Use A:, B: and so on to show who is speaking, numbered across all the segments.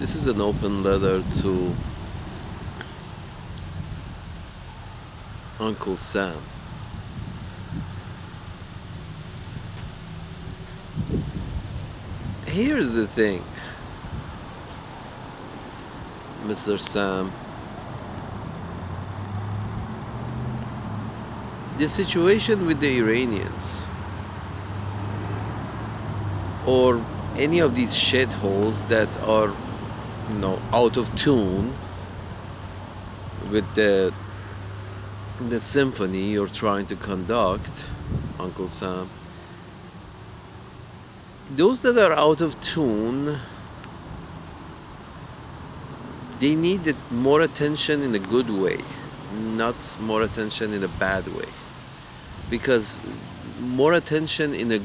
A: This is an open letter to Uncle Sam. Here's the thing, Mr. Sam. The situation with the Iranians or any of these shitholes that are, out of tune with the symphony you're trying to conduct, Uncle Sam. Those that are out of tune, they need more attention in a good way, not more attention in a bad way. Because more attention in a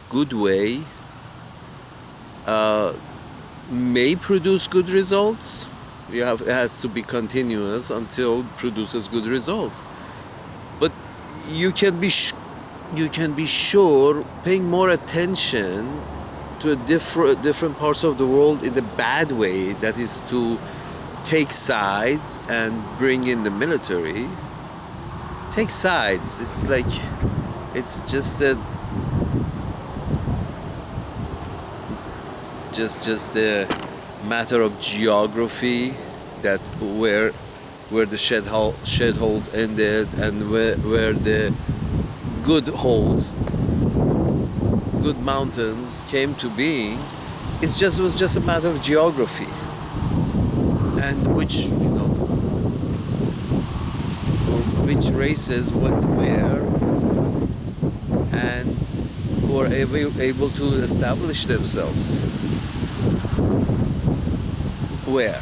A: good way may produce good results. It has to be continuous until it produces good results. But you can be sure paying more attention to different parts of the world in the bad way, that is to take sides and bring in the military. Take sides. It's just a matter of geography, that where the shed holes ended and where the good holes, good mountains came to being. It was just a matter of geography, and which races went where and were able to establish themselves where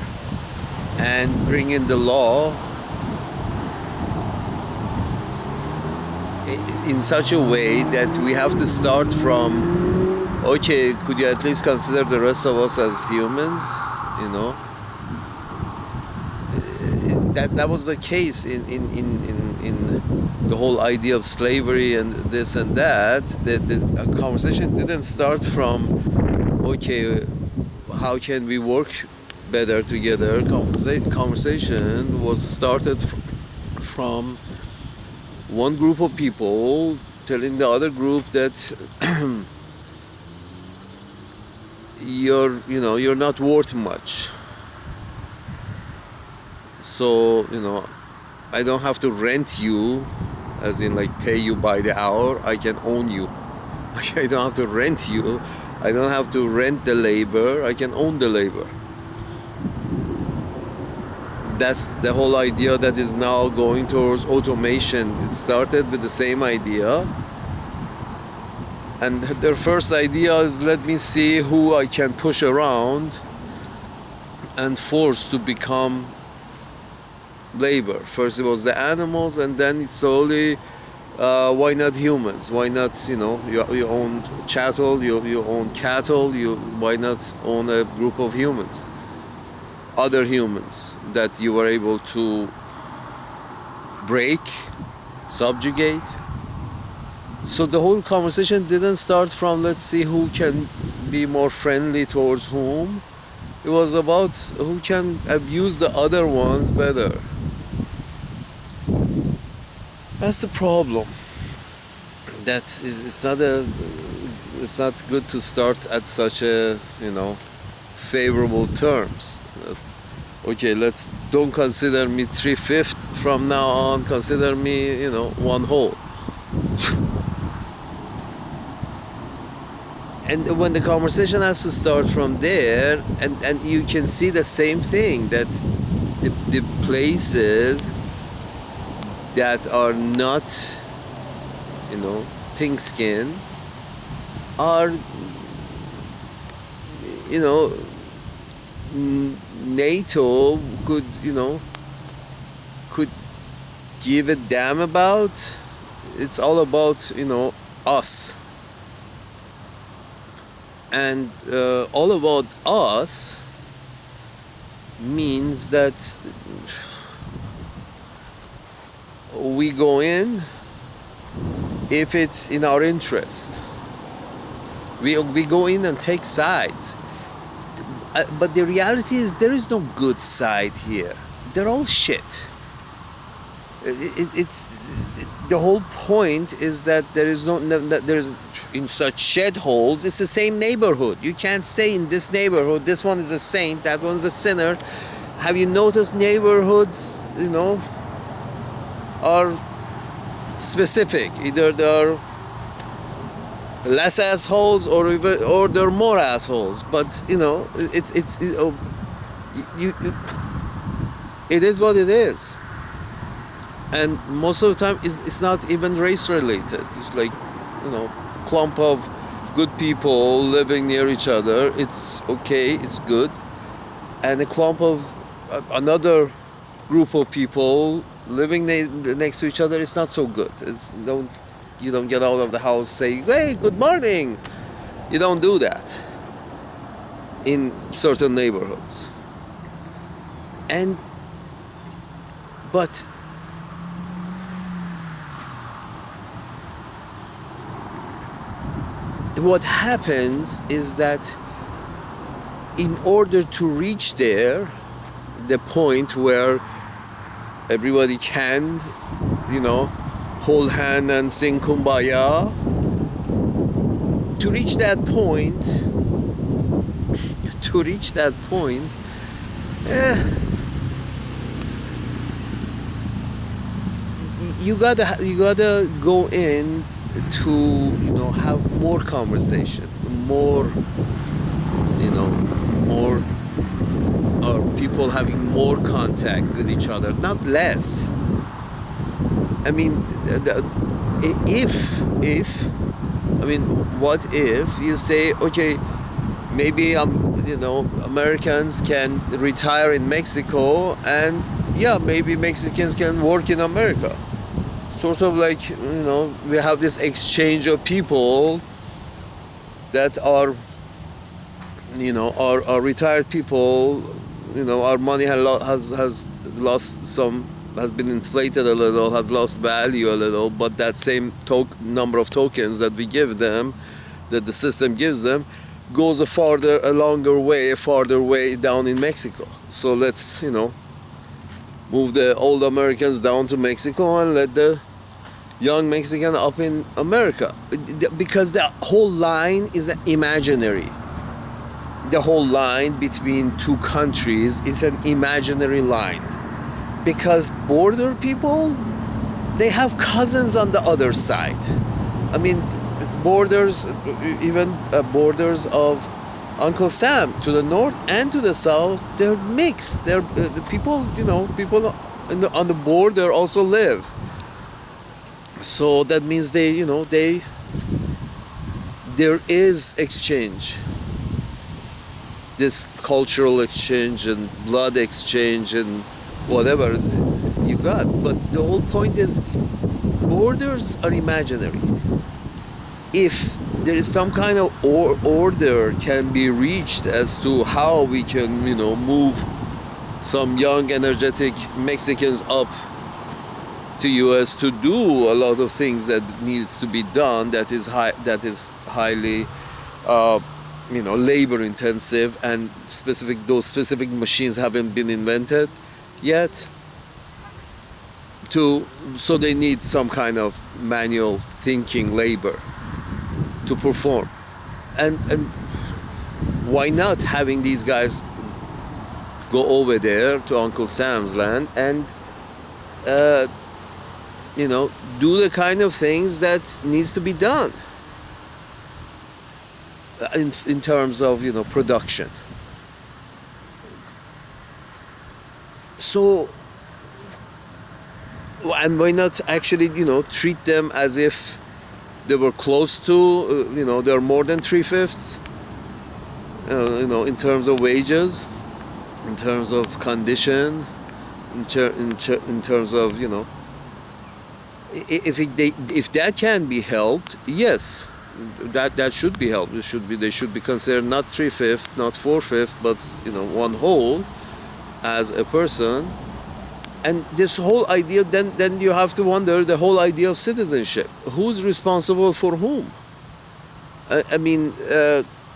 A: and bring in the law in such a way that we have to start from, okay, could you at least consider the rest of us as humans? That was the case in the whole idea of slavery and this and that. The conversation didn't start from, okay, how can we work better together? Conversation was started from one group of people telling the other group that you're not worth much. So, I don't have to rent you, as in pay you by the hour. I can own you. I don't have to rent you. I don't have to rent the labor. I can own the labor. That's the whole idea that is now going towards automation. It started with the same idea. And their first idea is, let me see who I can push around and force to become labor. First it was the animals, and then it's slowly, why not humans? Why not, you own chattel, you own cattle, why not own a group of humans? Other humans that you were able to break, subjugate. So the whole conversation didn't start from, let's see who can be more friendly towards whom. It was about who can abuse the other ones better. That's the problem. It's not good to start at such a favorable terms. Okay, don't consider me 3/5 from now on. Consider me one whole. And when the conversation has to start from there, and you can see the same thing, that the places that are not, pink skin are, NATO could give a damn about. It's all about, us. And all about us means that we go in if it's in our interest. We go in and take sides. but the reality is there is no good side here. They're all shit. It's the whole point is that there is that there's in such shed holes. It's the same neighborhood. You can't say in this neighborhood this one is a saint, that one's a sinner. Have you noticed neighborhoods, are specific? Either they're less assholes or they're more assholes. But it is what it is. And most of the time it's not even race related. It's like, clump of good people living near each other. It's okay, it's good. And a clump of another group of people living next to each other is not so good. You don't get out of the house saying, hey, good morning. You don't do that in certain neighborhoods. But what happens is that in order to reach there, the point where everybody can, hold hand and sing Kumbaya, to reach that point, you gotta go in to have more conversation, more or people having more contact with each other, not less. I mean, what if you say, okay, maybe Americans can retire in Mexico, and maybe Mexicans can work in America. Sort of like, we have this exchange of people that are retired people. Our money has lost some, has been inflated a little, has lost value a little, but that same number of tokens that we give them, that the system gives them, goes a farther way down in Mexico. So let's, move the old Americans down to Mexico and let the young Mexican up in America. Because the whole line is imaginary. The whole line between two countries is an imaginary line. Because border people, they have cousins on the other side. I mean, borders of Uncle Sam to the north and to the south, they're mixed. They're people on the border also live. So that means there is exchange. This cultural exchange and blood exchange and whatever you got. But the whole point is borders are imaginary. If there is some kind of order can be reached as to how we can, move some young, energetic Mexicans up to US to do a lot of things that needs to be done, that is highly labor intensive, and those specific machines haven't been invented yet, so they need some kind of manual thinking labor to perform. And why not having these guys go over there to Uncle Sam's land and do the kind of things that needs to be done in terms of production. So, and why not actually treat them as if they were close to they're more than 3/5 in terms of wages, in terms of condition, in terms of if that can be helped, yes, that should be helped. They should be considered not 3/5, not 4/5, but one whole as a person. And this whole idea, then you have to wonder the whole idea of citizenship. Who's responsible for whom?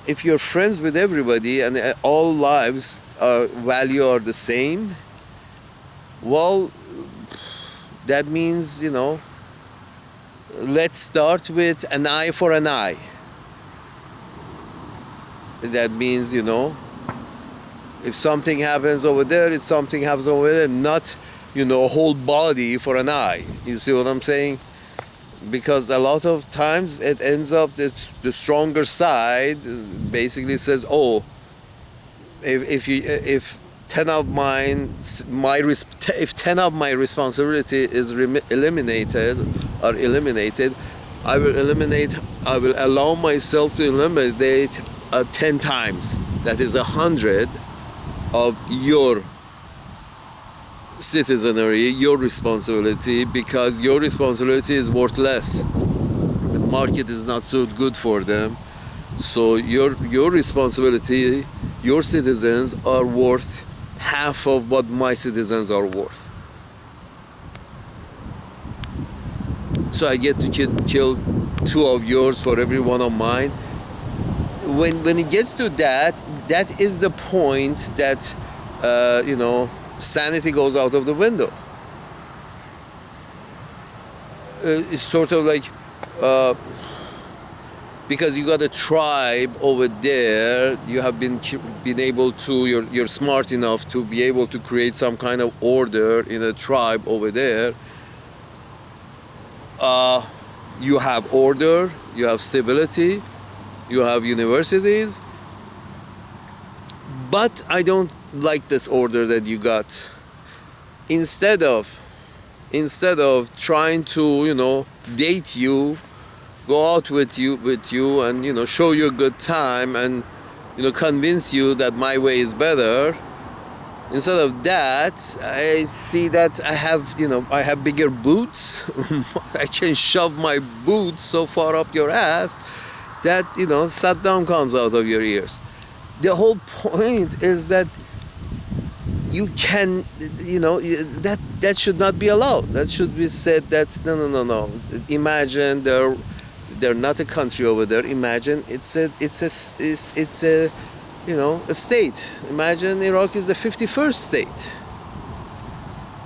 A: if you're friends with everybody and all lives value are the same, well, that means, let's start with an eye for an eye. That means, if something happens over there, if something happens over there, not, a whole body for an eye. You see what I'm saying? Because a lot of times it ends up that the stronger side basically says, oh, if 10 of if 10 of my responsibility is eliminated, I will allow myself to eliminate 10 times, that is 100 of your citizenry, your responsibility, because your responsibility is worth less. The market is not so good for them, so your responsibility, your citizens are worth half of what my citizens are worth. So I get to kill 2 of yours for every 1 of mine. When it gets to that is the point that sanity goes out of the window. It's sort of like because you got a tribe over there, you have been able to, you're smart enough to be able to create some kind of order in a tribe over there. You have order, you have stability, you have universities, but I don't like this order that you got. Instead of trying to date you, go out with you and show you a good time and convince you that my way is better, instead of that, I see that I have bigger boots. I can shove my boots so far up your ass that Saddam comes out of your ears. The whole point is that you can, that should not be allowed. That should be said that no. Imagine they're not a country over there. Imagine it's a a state. Imagine Iraq is the 51st state.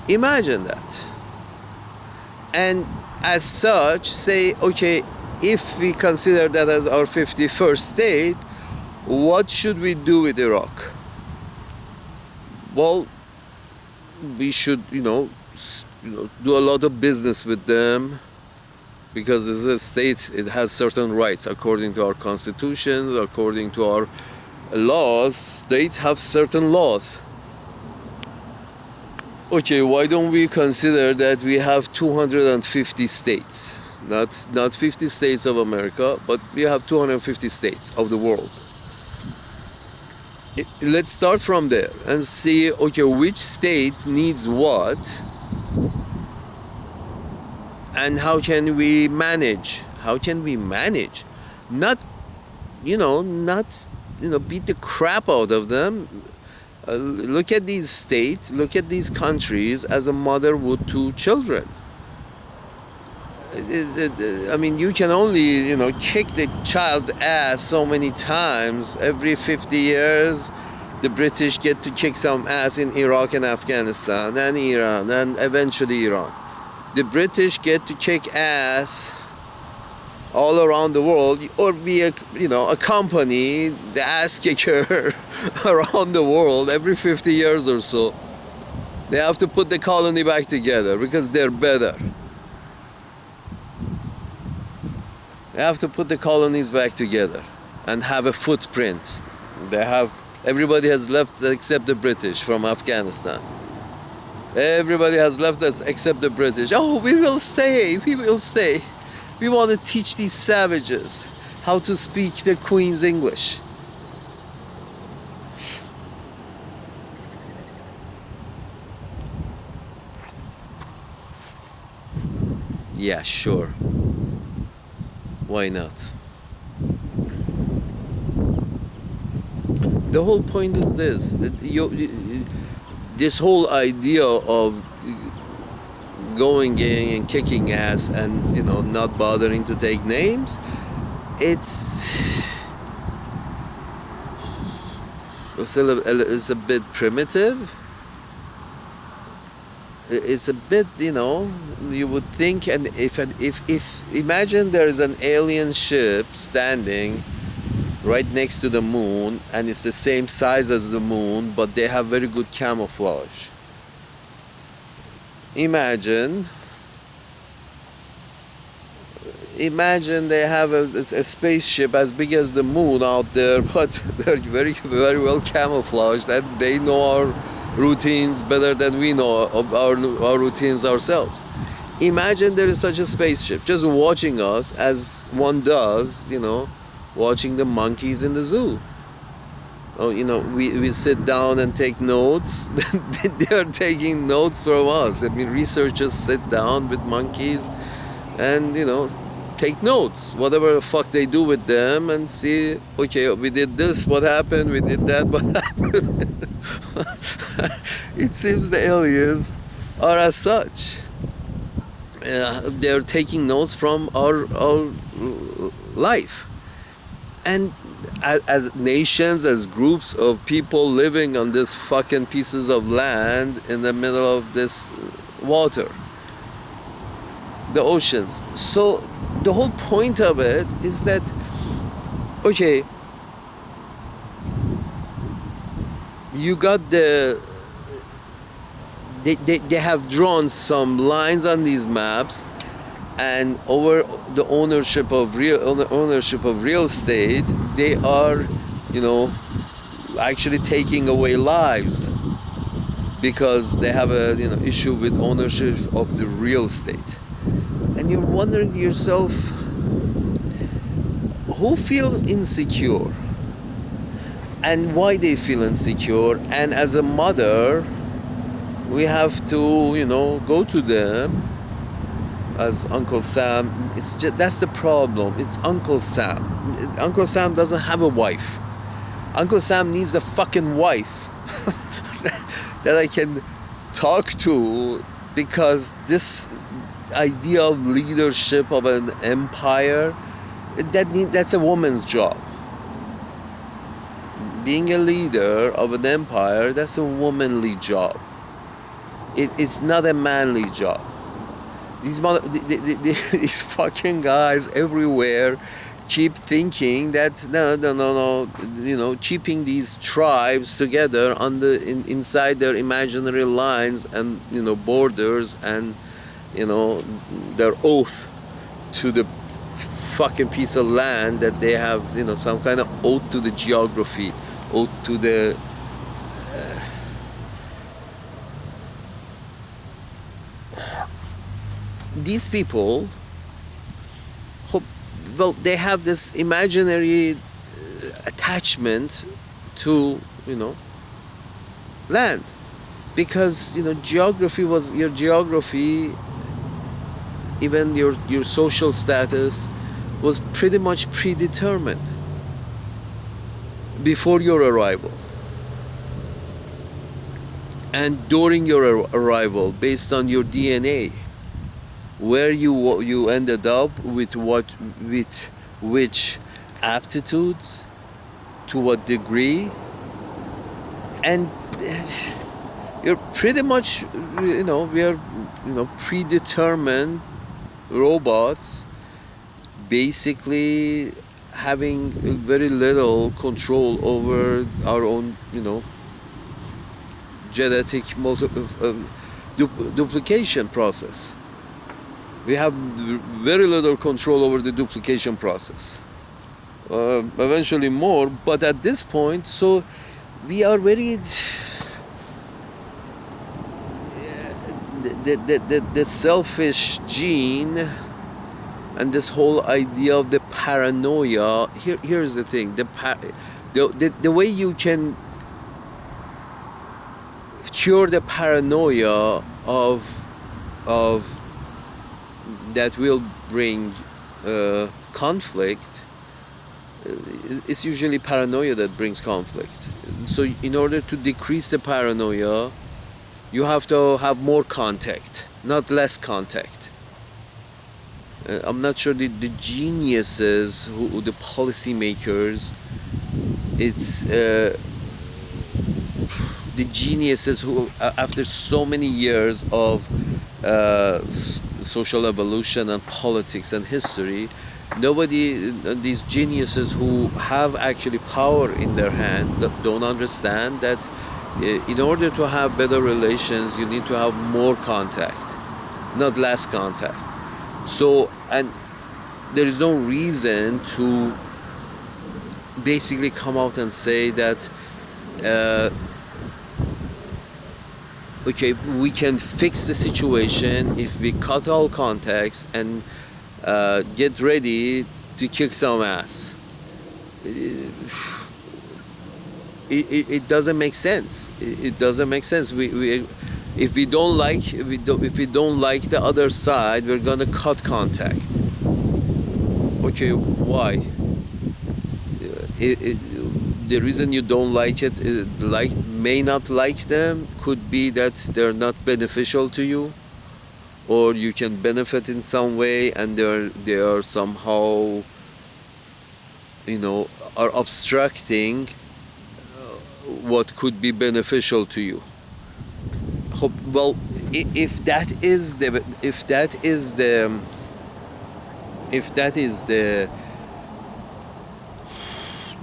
A: Imagine that. And as such, say, okay, if we consider that as our 51st state, what should we do with Iraq? Well, we should, do a lot of business with them, because as a state, it has certain rights according to our constitution, according to our laws. States have certain laws. Okay, why don't we consider that we have 250 states? Not 50 states of America, but we have 250 states of the world. Let's start from there and see, okay, which state needs what, and how can we manage? Not beat the crap out of them. Look at these states, look at these countries as a mother would to children. I mean, you can only, kick the child's ass so many times. Every 50 years, the British get to kick some ass in Iraq and Afghanistan, and Iran, and eventually Iran. The British get to kick ass all around the world, or be a company, the ass kicker around the world every 50 years or so. They have to put the colony back together because they're better. They have to put the colonies back together and have a footprint. Everybody has left except the British from Afghanistan. Everybody has left us except the British. Oh, we will stay. We want to teach these savages how to speak the Queen's English. Yeah, sure. Why not? The whole point is this: that this whole idea of going in and kicking ass and not bothering to take names, it's is a bit primitive. It's a bit, you would think, and if imagine there's an alien ship standing right next to the moon, and it's the same size as the moon, but they have very good camouflage. Imagine they have a spaceship as big as the moon out there, but they're very, very well camouflaged, and they know our routines better than we know of our routines ourselves. Imagine there is such a spaceship just watching us as one does, watching the monkeys in the zoo. Oh, we sit down and take notes. They are taking notes from us. I mean, researchers sit down with monkeys and, take notes, whatever the fuck they do with them, and see, okay, we did this, what happened, we did that, what happened. It seems the aliens are as such. They're taking notes from our life. And as nations, as groups of people living on this fucking pieces of land in the middle of this water, the oceans. So the whole point of it is that, okay, you got they have drawn some lines on these maps, and over the ownership of real estate, they are, actually taking away lives because they have a issue with ownership of the real estate. And you're wondering to yourself, who feels insecure and why they feel insecure? And as a mother, we have to, go to them as Uncle Sam. That's the problem. It's Uncle Sam. Uncle Sam doesn't have a wife. Uncle Sam needs a fucking wife that I can talk to, because this idea of leadership of an empire, that's a woman's job. Being a leader of an empire, that's a womanly job. It's not a manly job. These fucking guys everywhere keep thinking that no, keeping these tribes together inside their imaginary lines and borders, and their oath to the fucking piece of land that they have, some kind of oath to the geography, oath to the these people, they have this imaginary attachment to land, because geography was your geography. Even your social status was pretty much predetermined before your arrival and during your arrival, based on your DNA, where you ended up with which aptitudes, to what degree, and you're pretty much we are predetermined robots, basically having very little control over our own genetic duplication process. We have very little control over the duplication process. Eventually more, but at this point, so we are very the selfish gene, and this whole idea of the paranoia. Here's the thing: the way you can cure the paranoia of that will bring conflict. It's usually paranoia that brings conflict. So in order to decrease the paranoia, you have to have more contact, not less contact. I'm not sure the geniuses, the policymakers, it's the geniuses who, after so many years of social evolution and politics and history, nobody, these geniuses who have actually power in their hand, don't understand that in order to have better relations, you need to have more contact, not less contact. So, and there is no reason to basically come out and say that okay, we can fix the situation if we cut all contacts and get ready to kick some ass. It doesn't make sense. It doesn't make sense. If we don't like the other side, we're gonna cut contact. Okay, why? The reason you don't like it, may not like them, could be that they're not beneficial to you, or you can benefit in some way, and they are somehow, are obstructing what could be beneficial to you. Well, if that is the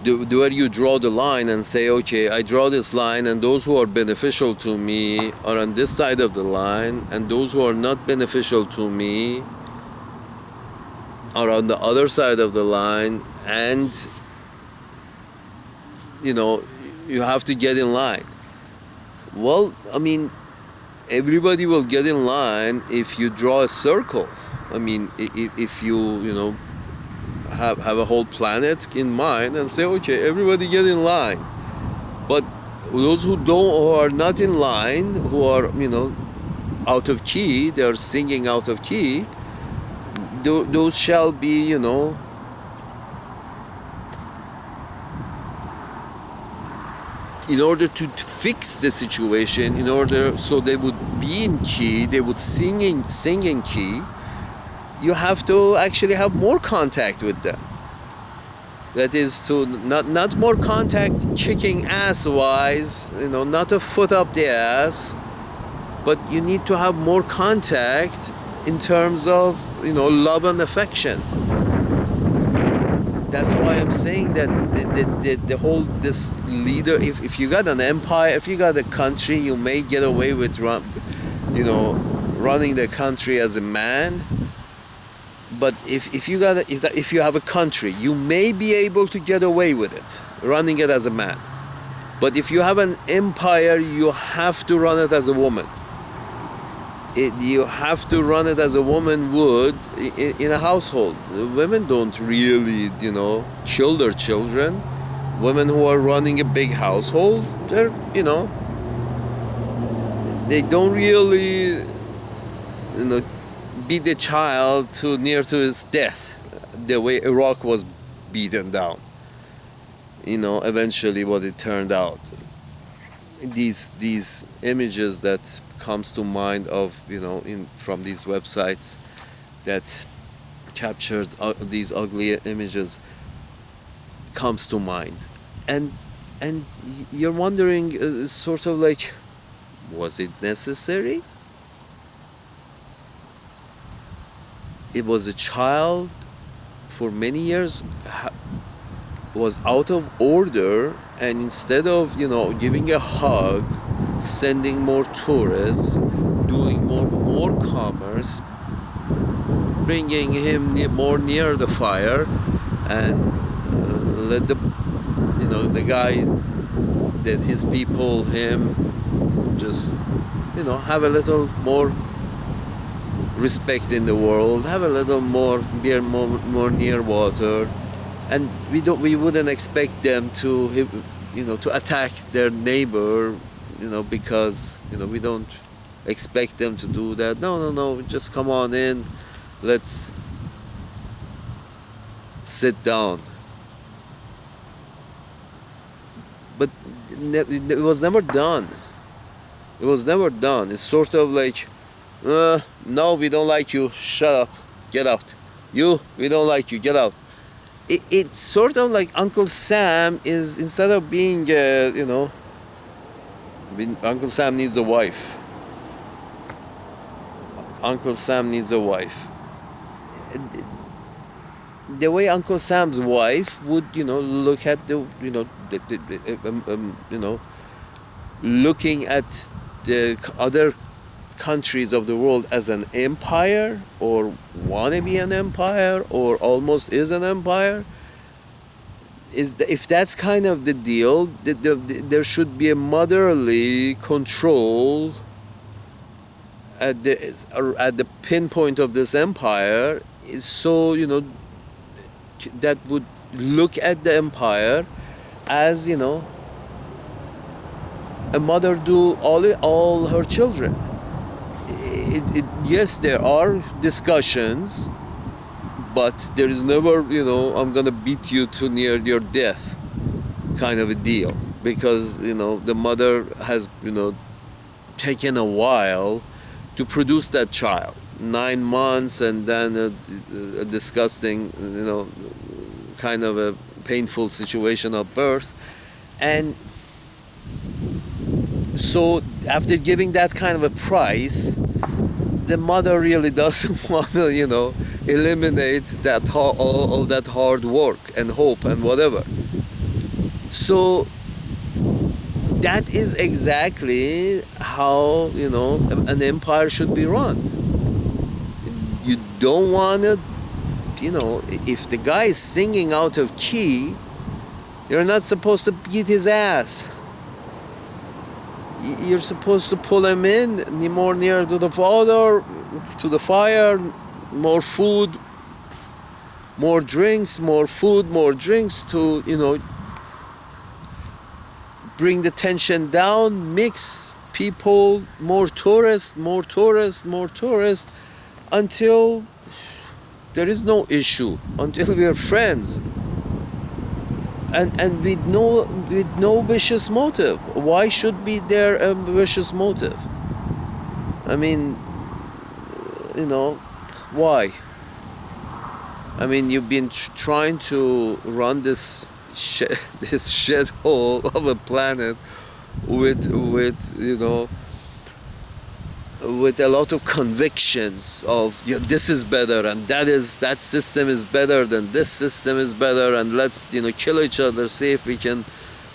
A: where you draw the line and say, okay, I draw this line, and those who are beneficial to me are on this side of the line, and those who are not beneficial to me are on the other side of the line, and you have to get in line. Well, I mean, everybody will get in line if you draw a circle. I mean, if you have a whole planet in mind and say, okay, everybody get in line. But those who are not in line, who are out of key, they are singing out of key, those shall be in order to fix the situation, so they would be in key, they would sing in key, you have to actually have more contact with them. That is, to not more contact kicking ass wise, not a foot up the ass, but you need to have more contact in terms of love and affection. That's why I'm saying that the whole, this leader, if you got an empire, if you got a country, you may get away with running the country as a man. But if you have a country, you may be able to get away with it, running it as a man. But if you have an empire, you have to run it as a woman. You have to run it as a woman would in a household. Women don't really, kill their children. Women who are running a big household, they're, they don't really, beat the child near to his death, the way Iraq was beaten down. Eventually what it turned out. These images that comes to mind of from these websites that captured these ugly images comes to mind, and you're wondering, sort of like, was it necessary? It was a child for many years was out of order, and instead of giving a hug, sending more tourists, doing more commerce, bringing him more near the fire, and let the guy, that his people, him, just have a little more respect in the world, have a little more, be more near water, and we wouldn't expect them to to attack their neighbor, because we don't expect them to do that. No, just come on in, let's sit down. But it was never done. It's sort of like, no, we don't like you, shut up, get out. We don't like you, get out. It's sort of like Uncle Sam is, instead of being Uncle Sam needs a wife. Uncle Sam needs a wife. The way Uncle Sam's wife would, look at looking at the other countries of the world as an empire, or wanna be an empire, or almost is an empire. If that's kind of the deal, there should be a motherly control at the pinpoint of this empire, so that would look at the empire as a mother do all her children. Yes, there are discussions, but there is never I'm gonna beat you to near your death kind of a deal, because the mother has taken a while to produce that child, 9 months, and then a disgusting kind of a painful situation of birth. And so after giving that kind of a price, the mother really doesn't want to eliminate that all that hard work and hope and whatever. So that is exactly how an empire should be run. You don't want to if the guy is singing out of key, you're not supposed to beat his ass. You're supposed to pull him in more near to the fire, more food, more drinks, more food, more drinks, to bring the tension down, mix people, more tourists, until there is no issue, until we are friends. And with no vicious motive. Why should be there a vicious motive? I mean, why? I mean, you've been trying to run this shithole of a planet with a lot of convictions of this is better, and that system is better than this system is better, and let's kill each other, see if we can,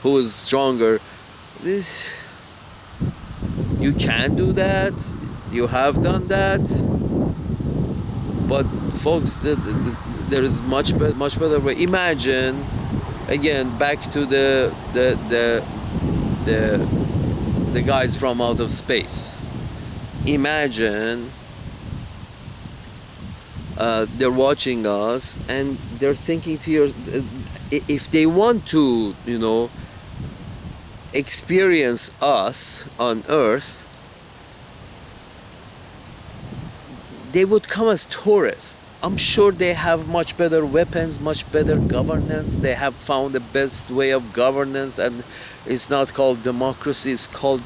A: who is stronger. You can do that. You have done that. But folks, there is much better way. Imagine, again, back to the guys from outer space. Imagine they're watching us and they're thinking to if they want to experience us on Earth, they would come as tourists. I'm sure they have much better weapons, much better governance. They have found the best way of governance, and it's not called democracy, it's called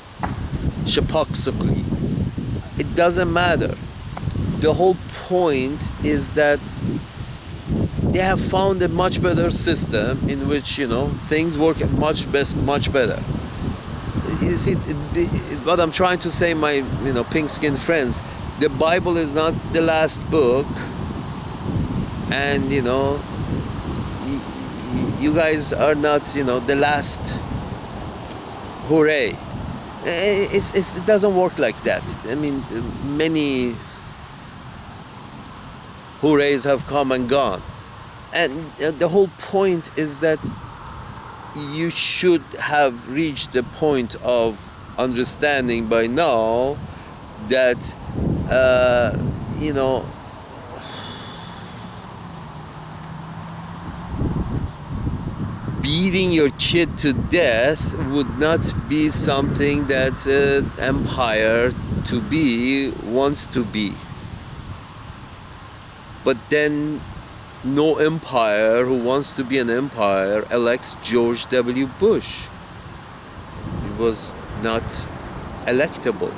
A: shapoksuki. It doesn't matter. The whole point is that they have found a much better system in which things work much better. You see, what I'm trying to say, my pink-skinned friends, the Bible is not the last book, and you guys are not the last hooray. It doesn't work like that. I mean, many hoorays have come and gone, and the whole point is that you should have reached the point of understanding by now that beating your kid to death would not be something that empire to be wants to be. But then no empire who wants to be an empire elects George W. Bush. He was not electable.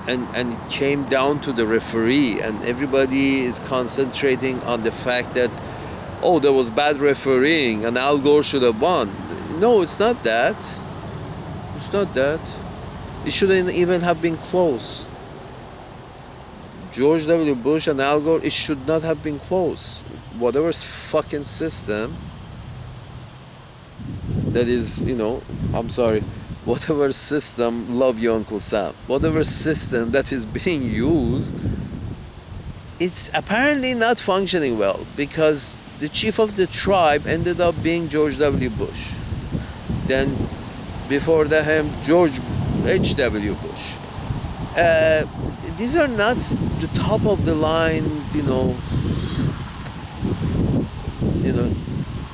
A: And it came down to the referee, and everybody is concentrating on the fact that, oh, there was bad refereeing and Al Gore should have won. No, it's not that. it's not that. It shouldn't even have been close. George W. Bush and Al Gore, it should not have been close. Whatever fucking system that is, I'm sorry, whatever system, love you, Uncle Sam, whatever system that is being used, it's apparently not functioning well, because the chief of the tribe ended up being George W. Bush. Then, before him, George H.W. Bush. These are not the top of the line,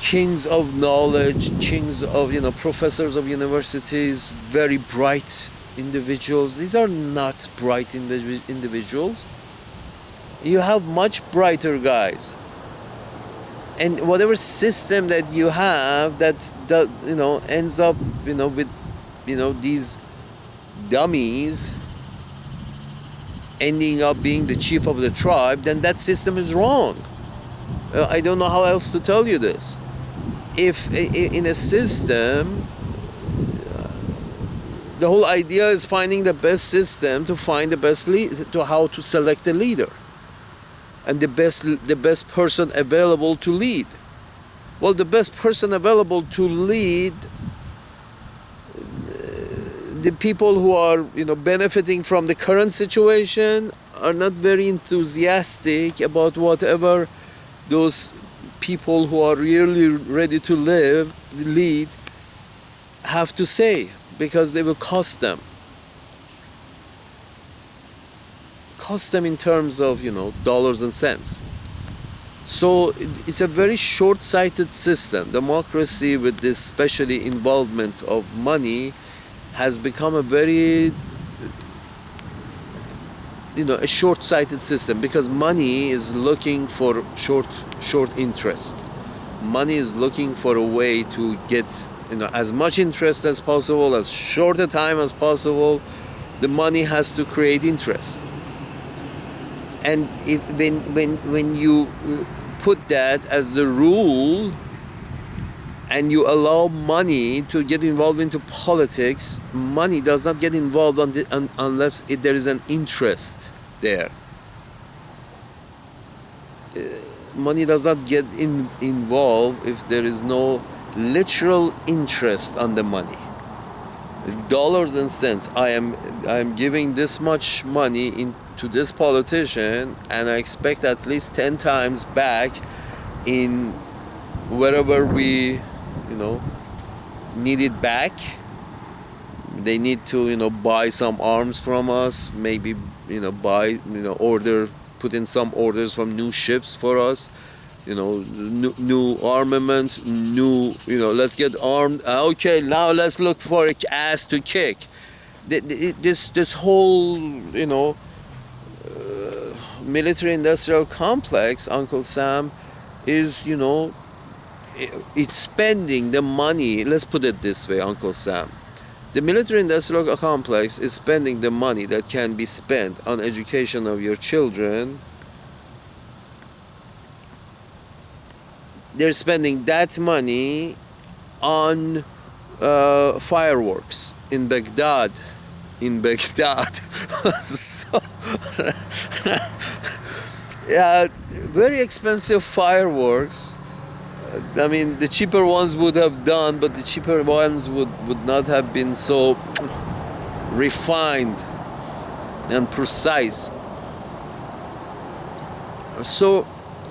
A: kings of knowledge, kings of, professors of universities, very bright individuals. These are not bright individuals. You have much brighter guys. And whatever system that you have that ends up, with, these dummies ending up being the chief of the tribe, then that system is wrong. I don't know how else to tell you this. If in a system, the whole idea is finding the best system to find the best to how to select a leader, and the best person available to lead. Well, the best person available to lead, the people who are benefiting from the current situation are not very enthusiastic about whatever those people who are really ready to lead have to say, because they will cost them in terms of dollars and cents. So it's a very short-sighted system. Democracy, with this especially involvement of money, has become a very a short-sighted system, because money is looking for short interest. Money is looking for a way to get as much interest as possible, as short a time as possible. The money has to create interest. And when you put that as the rule, and you allow money to get involved into politics, money does not get involved unless there is an interest there. Money does not get involved if there is no literal interest on the money. Dollars and cents. I am giving this much money into this politician, and I expect at least 10 times back in wherever we need it back. They need to buy some arms from us, maybe buy put in some orders from new ships for us, new armament, let's get armed. Okay, now let's look for an ass to kick. This whole military industrial complex, Uncle Sam, is it's spending the money. Let's put it this way, Uncle Sam. The military industrial complex is spending the money that can be spent on education of your children. They're spending that money on fireworks in Baghdad. So, yeah, very expensive fireworks. I mean, the cheaper ones would have done, but the cheaper ones would not have been so refined and precise. So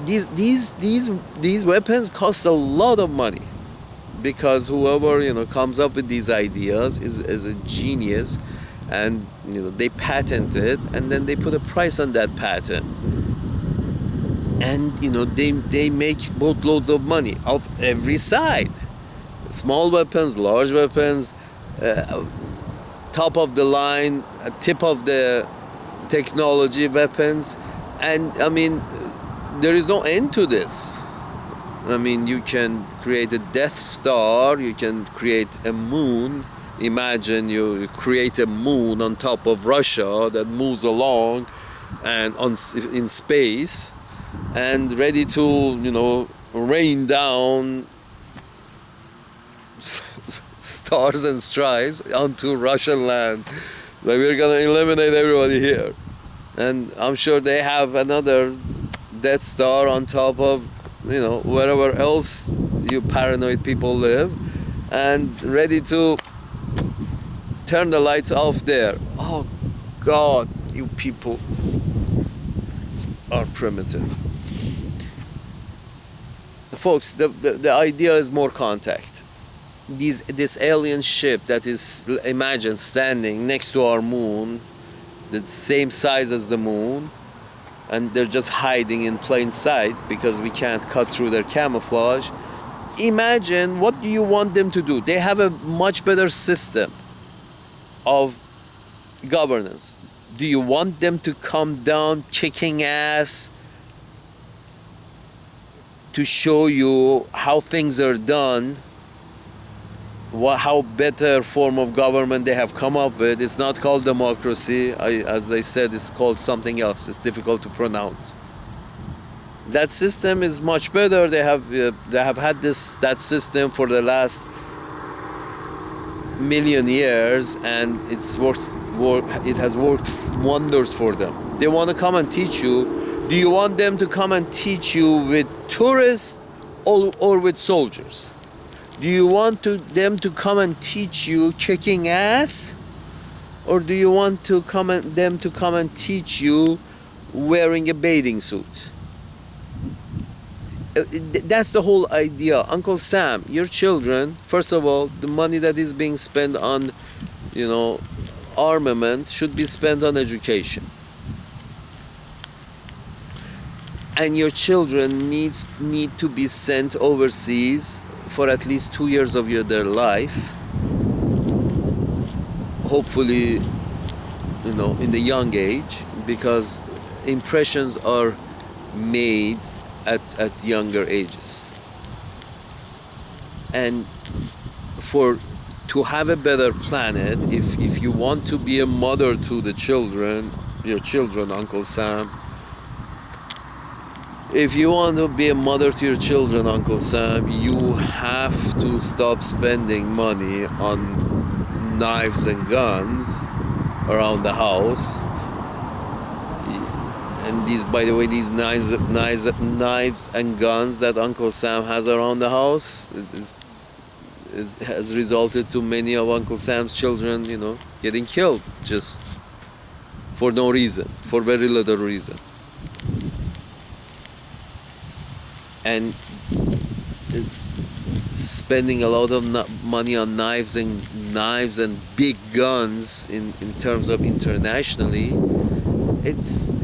A: these weapons cost a lot of money, because whoever comes up with these ideas is a genius, and they patent it, and then they put a price on that patent. And they make boatloads of money out every side. Small weapons, large weapons, top of the line, tip of the technology weapons. And I mean, there is no end to this. I mean, you can create a Death Star, you can create a moon. Imagine you create a moon on top of Russia that moves along and in space, and ready to rain down stars and stripes onto Russian land. Like, we're gonna eliminate everybody here. And I'm sure they have another Death Star on top of, wherever else you paranoid people live, and ready to turn the lights off there. Oh God, you people are primitive. Folks, the idea is more contact. This alien ship that is, imagine, standing next to our moon, the same size as the moon, and they're just hiding in plain sight because we can't cut through their camouflage. Imagine, what do you want them to do? They have a much better system of governance. Do you want them to come down kicking ass to show you how things are done, how better form of government they have come up with? It's not called democracy. As I said, it's called something else. It's difficult to pronounce. That system is much better. They have had that system for the last million years, and it has worked wonders for them. They want to come and teach you. Do you want them to come and teach you with tourists or with soldiers? Do you want them to come and teach you kicking ass, or do you want them to come and teach you wearing a bathing suit? That's the whole idea. Uncle Sam, your children, first of all, the money that is being spent on, armament should be spent on education. And your children need to be sent overseas for at least 2 years of their life. Hopefully, in the young age, because impressions are made at younger ages. And to have a better planet, if you want to be a mother to the children, your children, Uncle Sam, if you want to be a mother to your children, Uncle Sam, you have to stop spending money on knives and guns around the house. And by the way, these knives and guns that Uncle Sam has around the house, it has resulted to many of Uncle Sam's children, getting killed just for no reason, for very little reason. And spending a lot of money on knives and big guns in terms of internationally, it's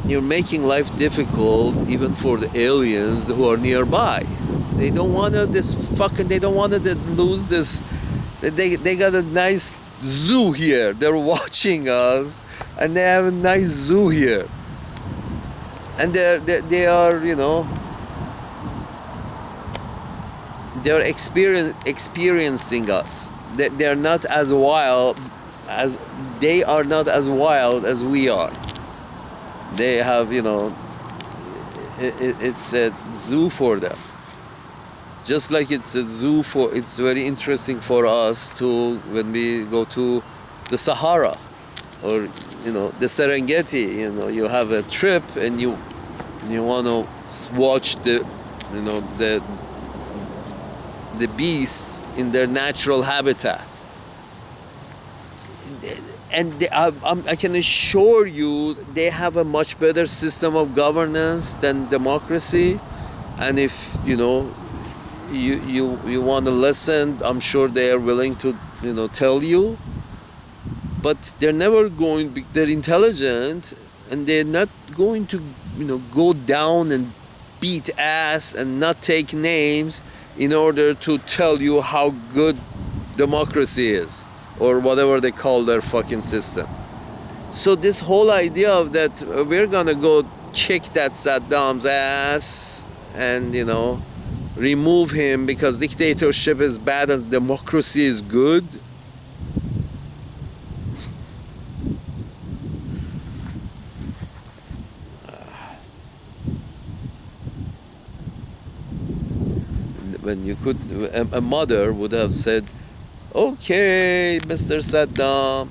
A: you're making life difficult even for the aliens who are nearby. They don't want to lose this. They got a nice zoo here. They're watching us, and they have a nice zoo here. And they are they're experiencing us. They're not as wild as they are not as wild as we are. They have it's a zoo for them. Just like it's a zoo it's very interesting for us when we go to the Sahara or the Serengeti. You have a trip and you want to watch the beasts in their natural habitat. And I can assure you they have a much better system of governance than democracy. And if you want to listen, I'm sure they are willing to tell you. But they're never they're intelligent, and they're not going to go down and beat ass and not take names in order to tell you how good democracy is, or whatever they call their fucking system. So this whole idea of that we're gonna go kick that Saddam's ass and remove him because dictatorship is bad and democracy is good. when you could, a mother would have said, "Okay, Mr. Saddam,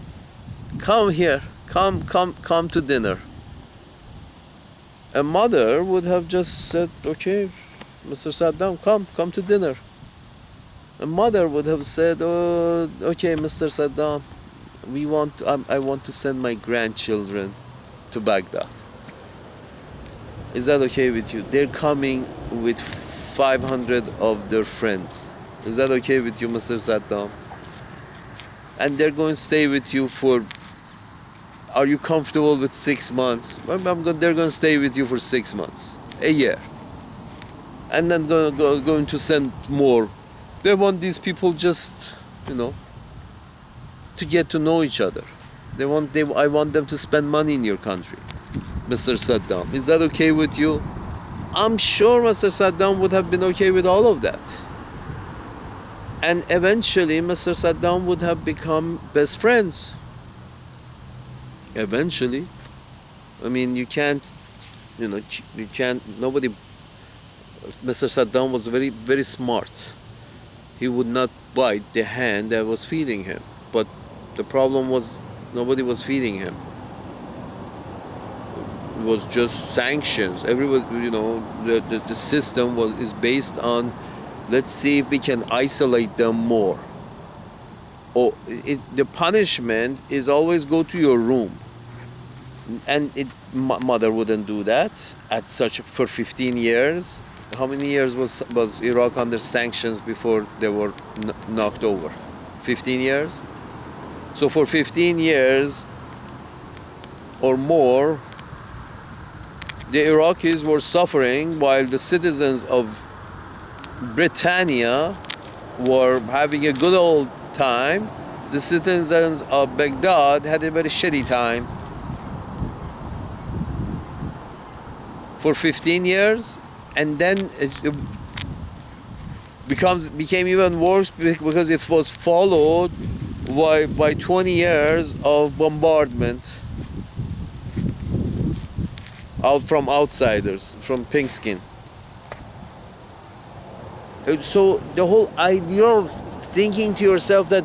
A: come here, come to dinner." A mother would have just said, "Okay, Mr. Saddam, come to dinner." A mother would have said, "Oh, okay, Mr. Saddam, I want to send my grandchildren to Baghdad. Is that okay with you? They're coming with 500 of their friends. Is that okay with you, Mr. Saddam? And they're going to stay with you for, are you comfortable with 6 months? They're going to stay with you for 6 months, a year. And then going to send more. They want these people just, to get to know each other. I want them to spend money in your country, Mr. Saddam. Is that okay with you?" I'm sure Mr. Saddam would have been okay with all of that. And eventually, Mr. Saddam would have become best friends. Eventually. I mean, you can't, nobody, Mr. Saddam was very, very smart. He would not bite the hand that was feeding him. But the problem was, nobody was feeding him. It was just sanctions. Everybody, the system is based on, let's see if we can isolate them more. The punishment is always go to your room, and mother wouldn't do that for 15 years. How many years was Iraq under sanctions before they were knocked over? 15 years. So for 15 years or more, the Iraqis were suffering while the citizens of Britannia were having a good old time. The citizens of Baghdad had a very shitty time. For 15 years, and then it became even worse because it was followed by 20 years of bombardment from outsiders, from pink skin. So the whole idea of thinking to yourself that,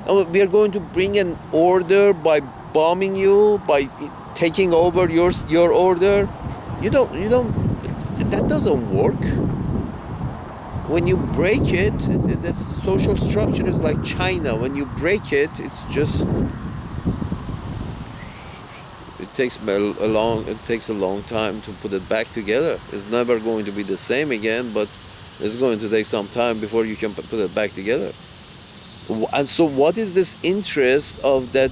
A: oh, we are going to bring an order by bombing you, by taking over your order, that doesn't work. When you break it, the social structure is like China. When you break it, it's just, it takes a long time to put it back together. It's never going to be the same again, but it's going to take some time before you can put it back together. And so what is this interest of that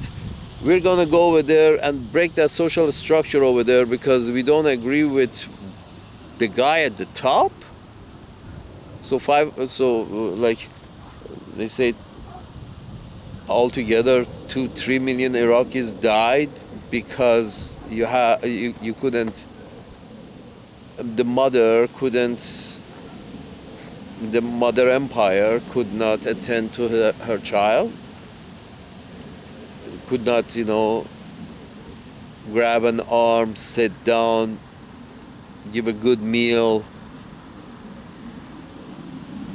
A: we're going to go over there and break that social structure over there because we don't agree with the guy at the top? So like they say, altogether 2-3 million Iraqis died because you couldn't, the mother empire could not attend to her child, could not, grab an arm, sit down, give a good meal.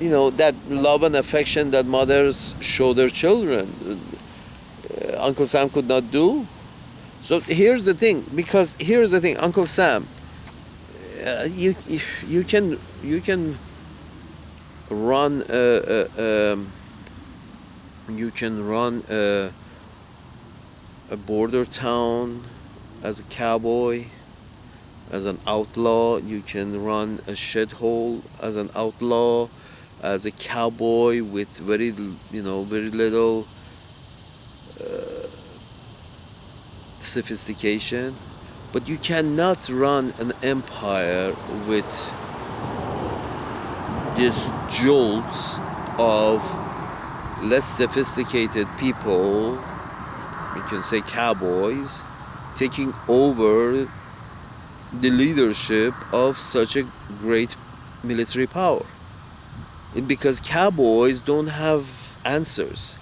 A: That love and affection that mothers show their children, Uncle Sam could not do. So here's the thing, Uncle Sam, you can run a border town as a cowboy, as an outlaw. You can run a shithole as an outlaw, as a cowboy with very little sophistication, but you cannot run an empire with these jolts of less sophisticated people, you can say cowboys, taking over the leadership of such a great military power. Because cowboys don't have answers.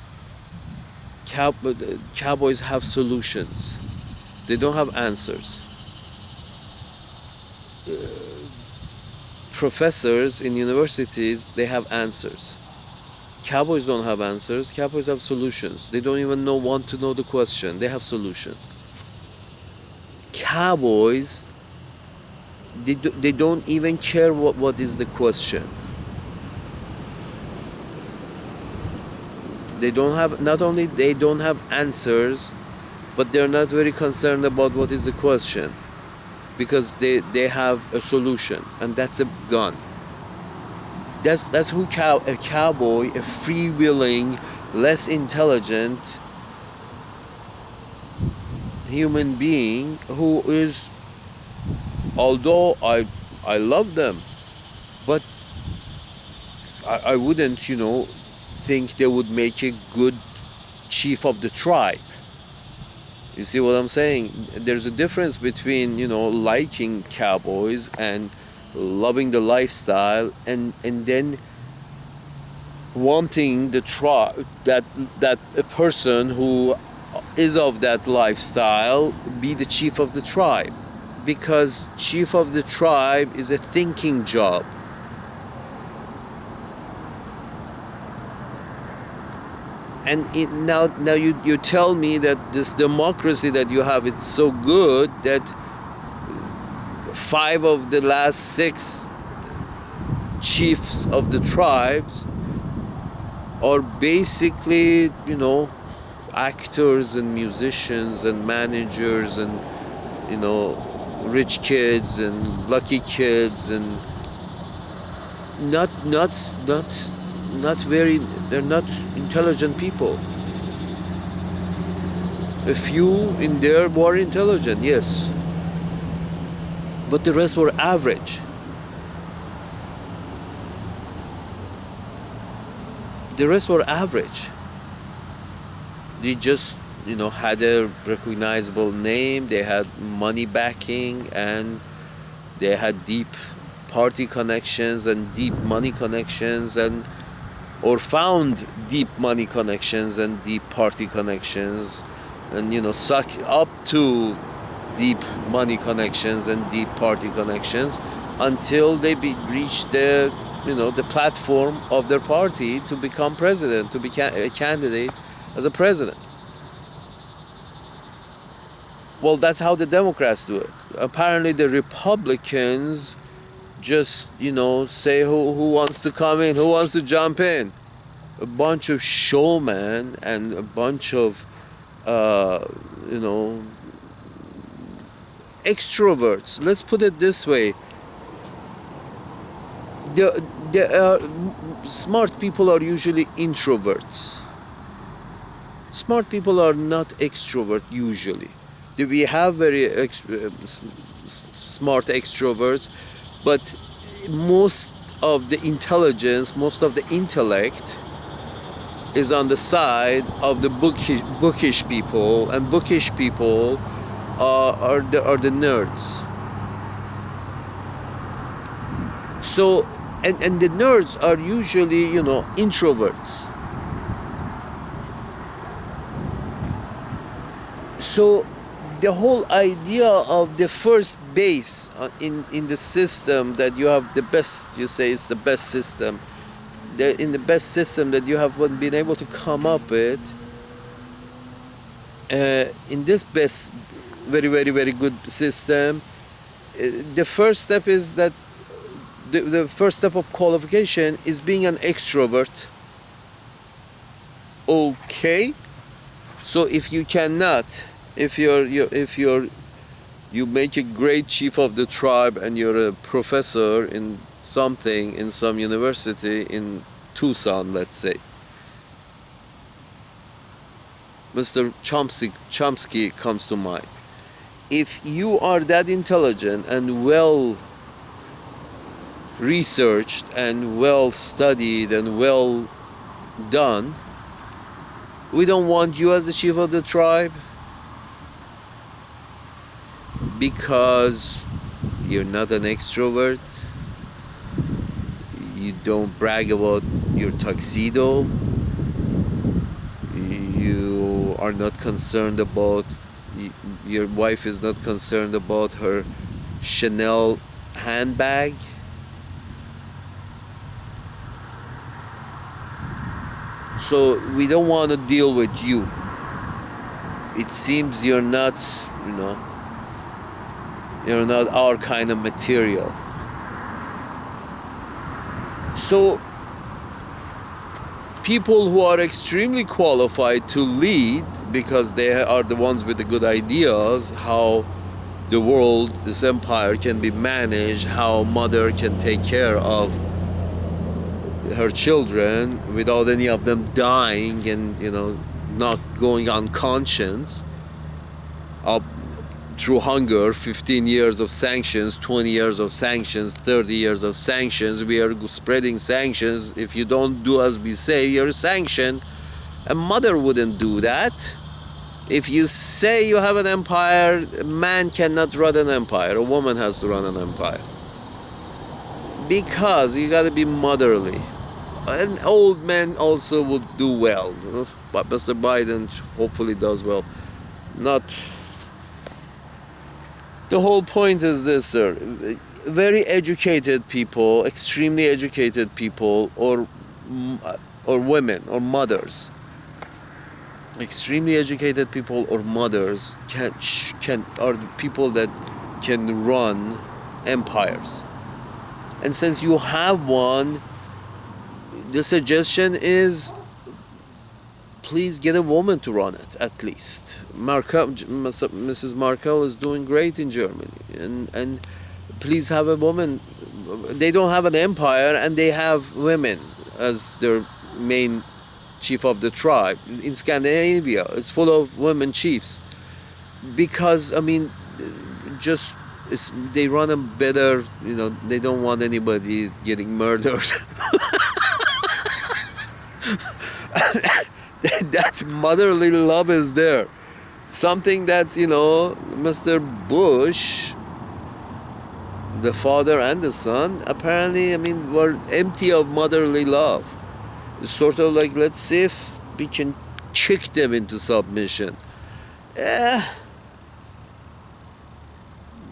A: Cowboys have solutions. They don't have answers. professors in universities, they have answers. Cowboys don't have answers. Cowboys have solutions. They don't even want to know the question. They have solution. Cowboys, they don't even care what is the question. They don't have, not only they don't have answers, but they're not very concerned about what is the question, because they have a solution, and that's a gun. That's who a cowboy, a freewheeling, less intelligent human being who is, although I love them, but I wouldn't, think they would make a good chief of the tribe. You see what I'm saying? There's a difference between, liking cowboys and loving the lifestyle, and then wanting the tribe, that a person who is of that lifestyle be the chief of the tribe, because chief of the tribe is a thinking job. And now you tell me that this democracy that you have, it's so good that 5 of the last 6 chiefs of the tribes are basically, actors and musicians and managers and, rich kids and lucky kids, and they're not intelligent people. A few in there were intelligent, yes, but the rest were average. The rest were average. They just, had a recognizable name, they had money backing, and they had deep party connections and deep money connections, or found deep money connections and deep party connections, and suck up to deep money connections and deep party connections until they reach the platform of their party to become president, to be a candidate as a president. Well, that's how the Democrats do it. Apparently the Republicans just, say who wants to come in, who wants to jump in. A bunch of showmen and a bunch of, extroverts. Let's put it this way. Smart people are usually introverts. Smart people are not extrovert usually. We have very smart extroverts, but most of the intelligence, most of the intellect is on the side of the bookish people, and bookish people are the nerds. So, and the nerds are usually, introverts. So the whole idea of the first base in the system, that you have the best, you say it's the best system, in the best system that you have been able to come up with, in this best, very, very, very good system, the first step is that the first step of qualification is being an extrovert. Okay, so if you cannot, if you make a great chief of the tribe and you're a professor in something in some university in Tucson, let's say, Mr. Chomsky comes to mind. If you are that intelligent and well researched and well studied and well done, we don't want you as the chief of the tribe, because you're not an extrovert, you don't brag about your tuxedo, you are not concerned about, your wife is not concerned about her Chanel handbag, So we don't want to deal with you. It seems you're not, you know, you're not our kind of material. So people who are extremely qualified to lead, because they are the ones with the good ideas, how the world, this empire can be managed, how mother can take care of her children without any of them dying and, you know, not going unconscious up through hunger. 15 years of sanctions, 20 years of sanctions, 30 years of sanctions. We are spreading sanctions. If you don't do as we say, you're sanctioned. A mother wouldn't do that. If you say you have an empire, a man cannot run an empire. A woman has to run an empire. Because you gotta be motherly. An old man also would do well. You know? But Mr. Biden hopefully does well. Not. The whole point is this, sir. Very educated people, extremely educated people, or women, or mothers. Extremely educated people or mothers are the people that can run empires. And since you have one, the suggestion is, please get a woman to run it, at least. Mrs. Merkel is doing great in Germany, and please have a woman. They don't have an empire, and they have women as their main chief of the tribe. In Scandinavia, it's full of women chiefs, because I mean, just they run them better. You know, they don't want anybody getting murdered. That motherly love is there. Something that's, you know, Mr. Bush, the father and the son, apparently, I mean, were empty of motherly love. It's sort of like, let's see if we can trick them into submission.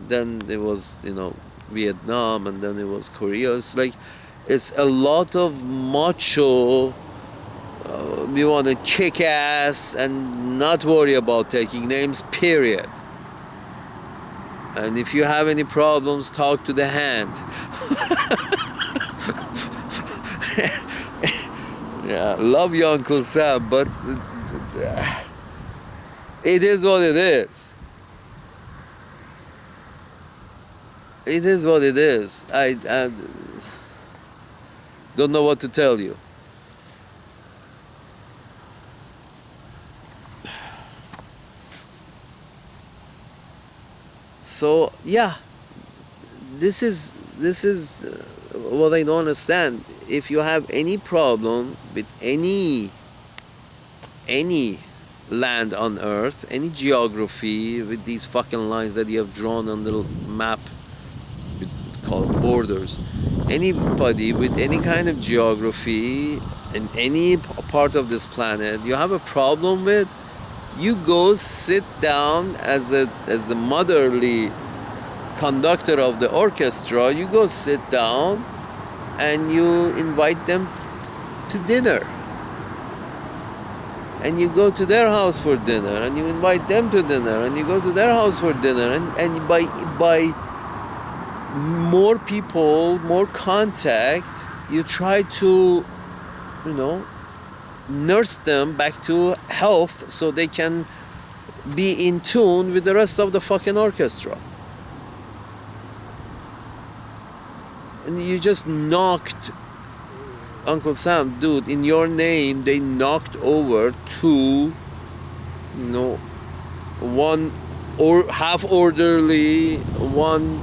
A: Then there was, you know, Vietnam, and then it was Korea. It's like, it's a lot of macho. We want to kick ass and not worry about taking names, period. And if you have any problems, talk to the hand. Yeah, love you, Uncle Sam, but it is what it is. It is what it is. I don't know what to tell you. So yeah, this is what I don't understand. If you have any problem with any land on earth, any geography, with these fucking lines that you have drawn on the map, called borders, anybody with any kind of geography in any part of this planet you have a problem with, you go sit down as the motherly conductor of the orchestra. You go sit down and you invite them to dinner, and you go to their house for dinner, and you invite them to dinner, and you go to their house for dinner, and by more people, more contact, you try to, you know, nurse them back to health so they can be in tune with the rest of the fucking orchestra. And you just knocked, Uncle Sam, dude, in your name they knocked over two, you know, one or half orderly, one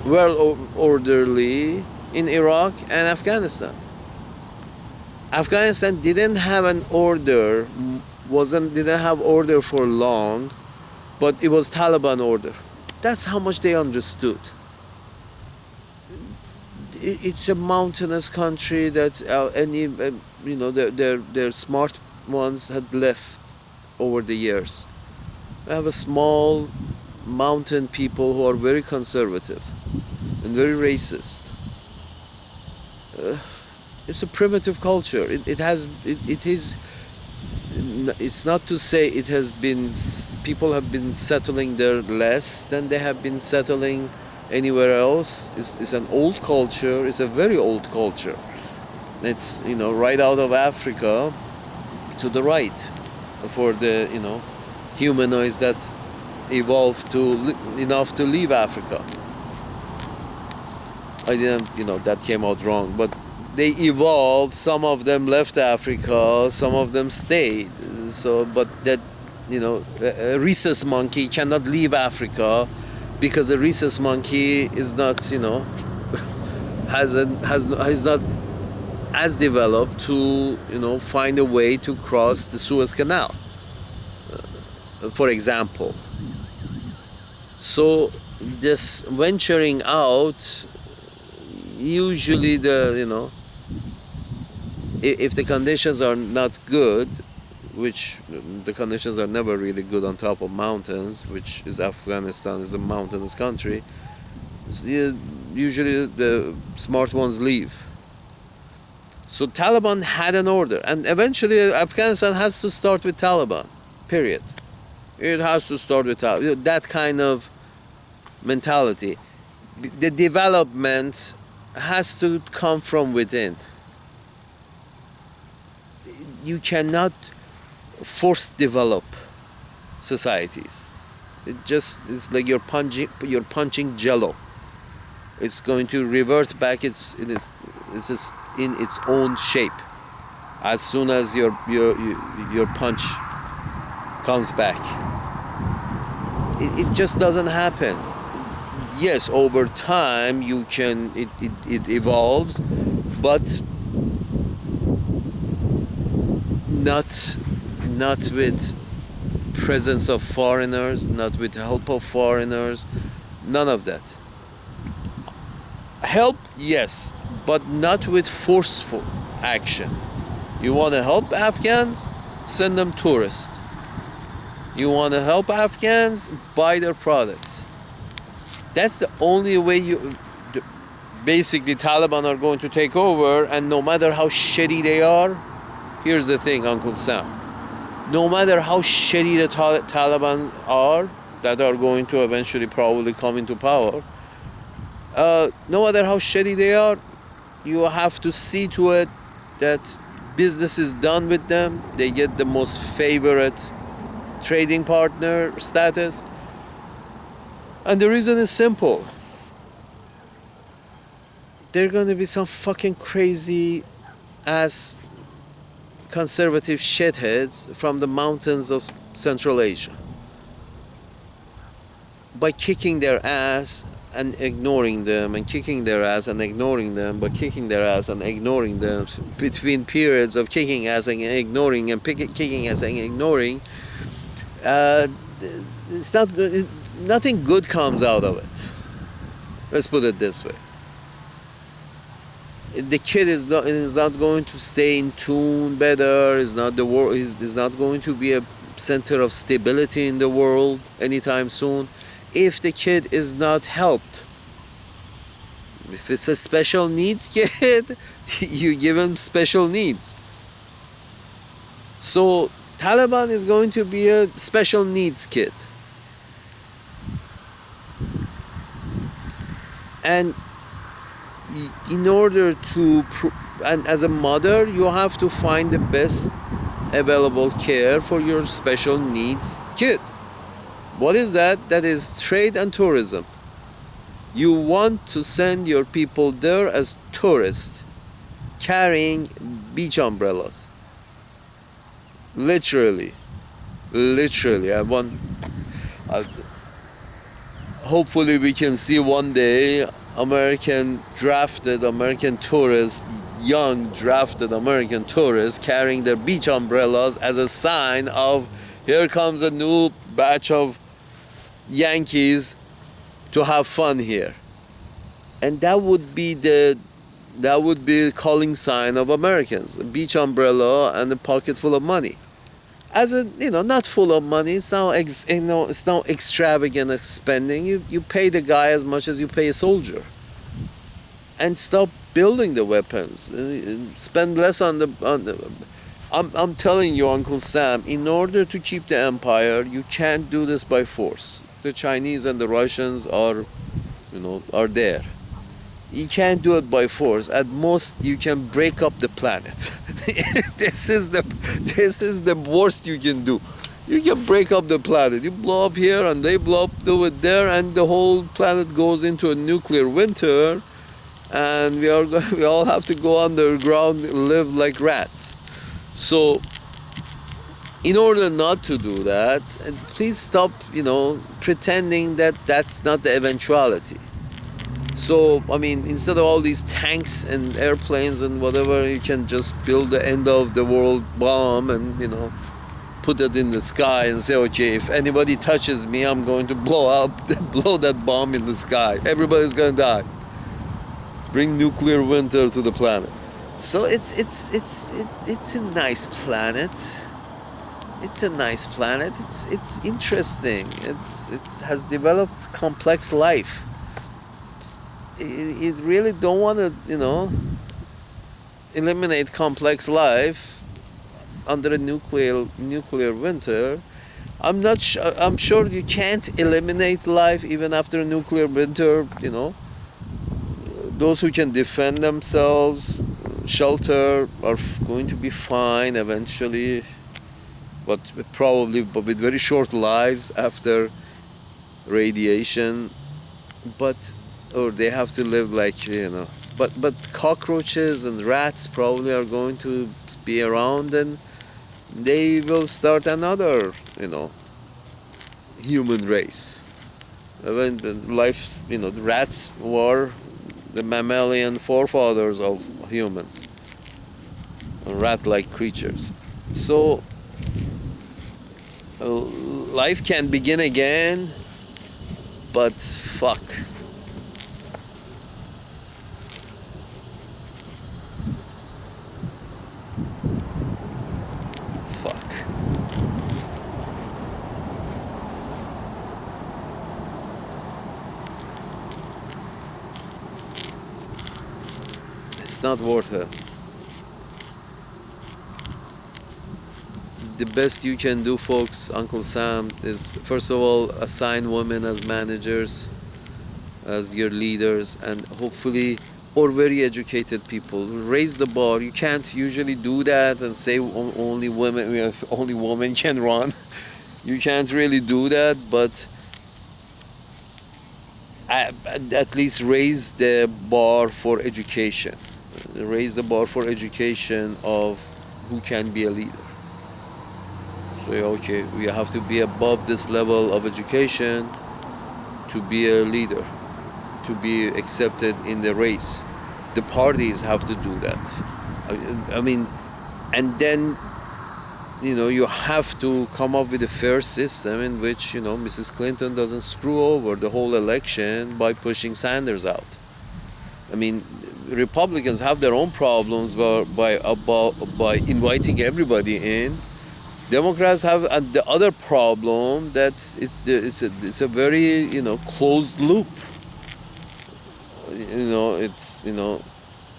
A: well orderly in Iraq and Afghanistan. Afghanistan didn't have an order, didn't have order for long, but it was Taliban order. That's how much they understood. It's a mountainous country that you know, their smart ones had left over the years. We have a small mountain people who are very conservative and very racist. It's a primitive culture. It is. It's not to say it has been. People have been settling there less than they have been settling anywhere else. It's an old culture. It's a very old culture. It's right out of Africa to the right for the humanoids that evolved enough to leave Africa. I didn't, that came out wrong, but they evolved. Some of them left Africa, some of them stayed. So, but that, a rhesus monkey cannot leave Africa because a rhesus monkey is not, is not as developed to, find a way to cross the Suez Canal, for example. So, just venturing out. Usually if the conditions are not good, which the conditions are never really good on top of mountains, which is Afghanistan is a mountainous country, usually the smart ones leave. So Taliban had an order, and eventually Afghanistan has to start with Taliban, period. It has to start with Taliban, that kind of mentality. The development has to come from within. You cannot force develop societies. It's like you're punching jello. It's going to revert back in its own shape as soon as your punch comes back. It just doesn't happen. Yes, over time it evolves, but not with presence of foreigners, not with help of foreigners, none of that. Help, yes, but not with forceful action. You want to help Afghans? Send them tourists. You want to help Afghans? Buy their products. That's the only way basically Taliban are going to take over, and no matter how shitty they are, here's the thing, Uncle Sam. No matter how shitty the Taliban are, that are going to eventually probably come into power, no matter how shitty they are, you have to see to it that business is done with them. They get the most favorite trading partner status. And the reason is simple. They're going to be some fucking crazy ass conservative shitheads from the mountains of Central Asia. By kicking their ass and ignoring them, and kicking their ass and ignoring them, but kicking their ass and ignoring them, between periods of kicking ass and ignoring and kicking ass and ignoring, it's not good. Nothing good comes out of it. Let's put it this way. The kid is not going to stay in tune better. Is not going to be a center of stability in the world anytime soon if the kid is not helped. If it's a special needs kid, you give him special needs. So Taliban is going to be a special needs kid. And in order to, and as a mother, you have to find the best available care for your special needs kid. What is that? That is trade and tourism. You want to send your people there as tourists, carrying beach umbrellas. Literally. Hopefully we can see one day American tourists, young drafted American tourists carrying their beach umbrellas as a sign of here comes a new batch of Yankees to have fun here. And that would be a calling sign of Americans, a beach umbrella and a pocket full of money. As a, not full of money, it's not extravagant spending. You pay the guy as much as you pay a soldier. and stop building the weapons. Spend less on the. I'm telling you, Uncle Sam, in order to keep the empire, you can't do this by force. The Chinese and the Russians are there. You can't do it by force. At most, you can break up the planet. this is the worst you can do. You can break up the planet. You blow up here and they blow up there, and the whole planet goes into a nuclear winter, and we all have to go underground and live like rats. So, in order not to do that, please stop, pretending that that's not the eventuality. So, I mean, instead of all these tanks and airplanes and whatever, you can just build the end of the world bomb and, put it in the sky and say, okay, if anybody touches me, I'm going to blow that bomb in the sky. Everybody's going to die. Bring nuclear winter to the planet. So it's a nice planet. It's a nice planet. It's interesting. It has developed complex life. It really don't want to, eliminate complex life under a nuclear winter. I'm sure you can't eliminate life even after a nuclear winter. Those who can defend themselves, shelter, are going to be fine eventually, but probably with very short lives after radiation. Or they have to live like, but cockroaches and rats probably are going to be around, and they will start another, human race. When the rats were the mammalian forefathers of humans, rat-like creatures. So life can begin again, but fuck. It's not worth it. The best you can do, folks, Uncle Sam, is first of all assign women as managers, as your leaders, and hopefully, or very educated people. Raise the bar. You can't usually do that and say only women can run. You can't really do that, but at least raise the bar for education. Raise the bar for education of who can be a leader. So, okay, we have to be above this level of education to be a leader, to be accepted in the race. The parties have to do that. I mean, and then, you have to come up with a fair system in which, Mrs. Clinton doesn't screw over the whole election by pushing Sanders out. I mean, Republicans have their own problems by inviting everybody in. Democrats have the other problem that it's a very closed loop.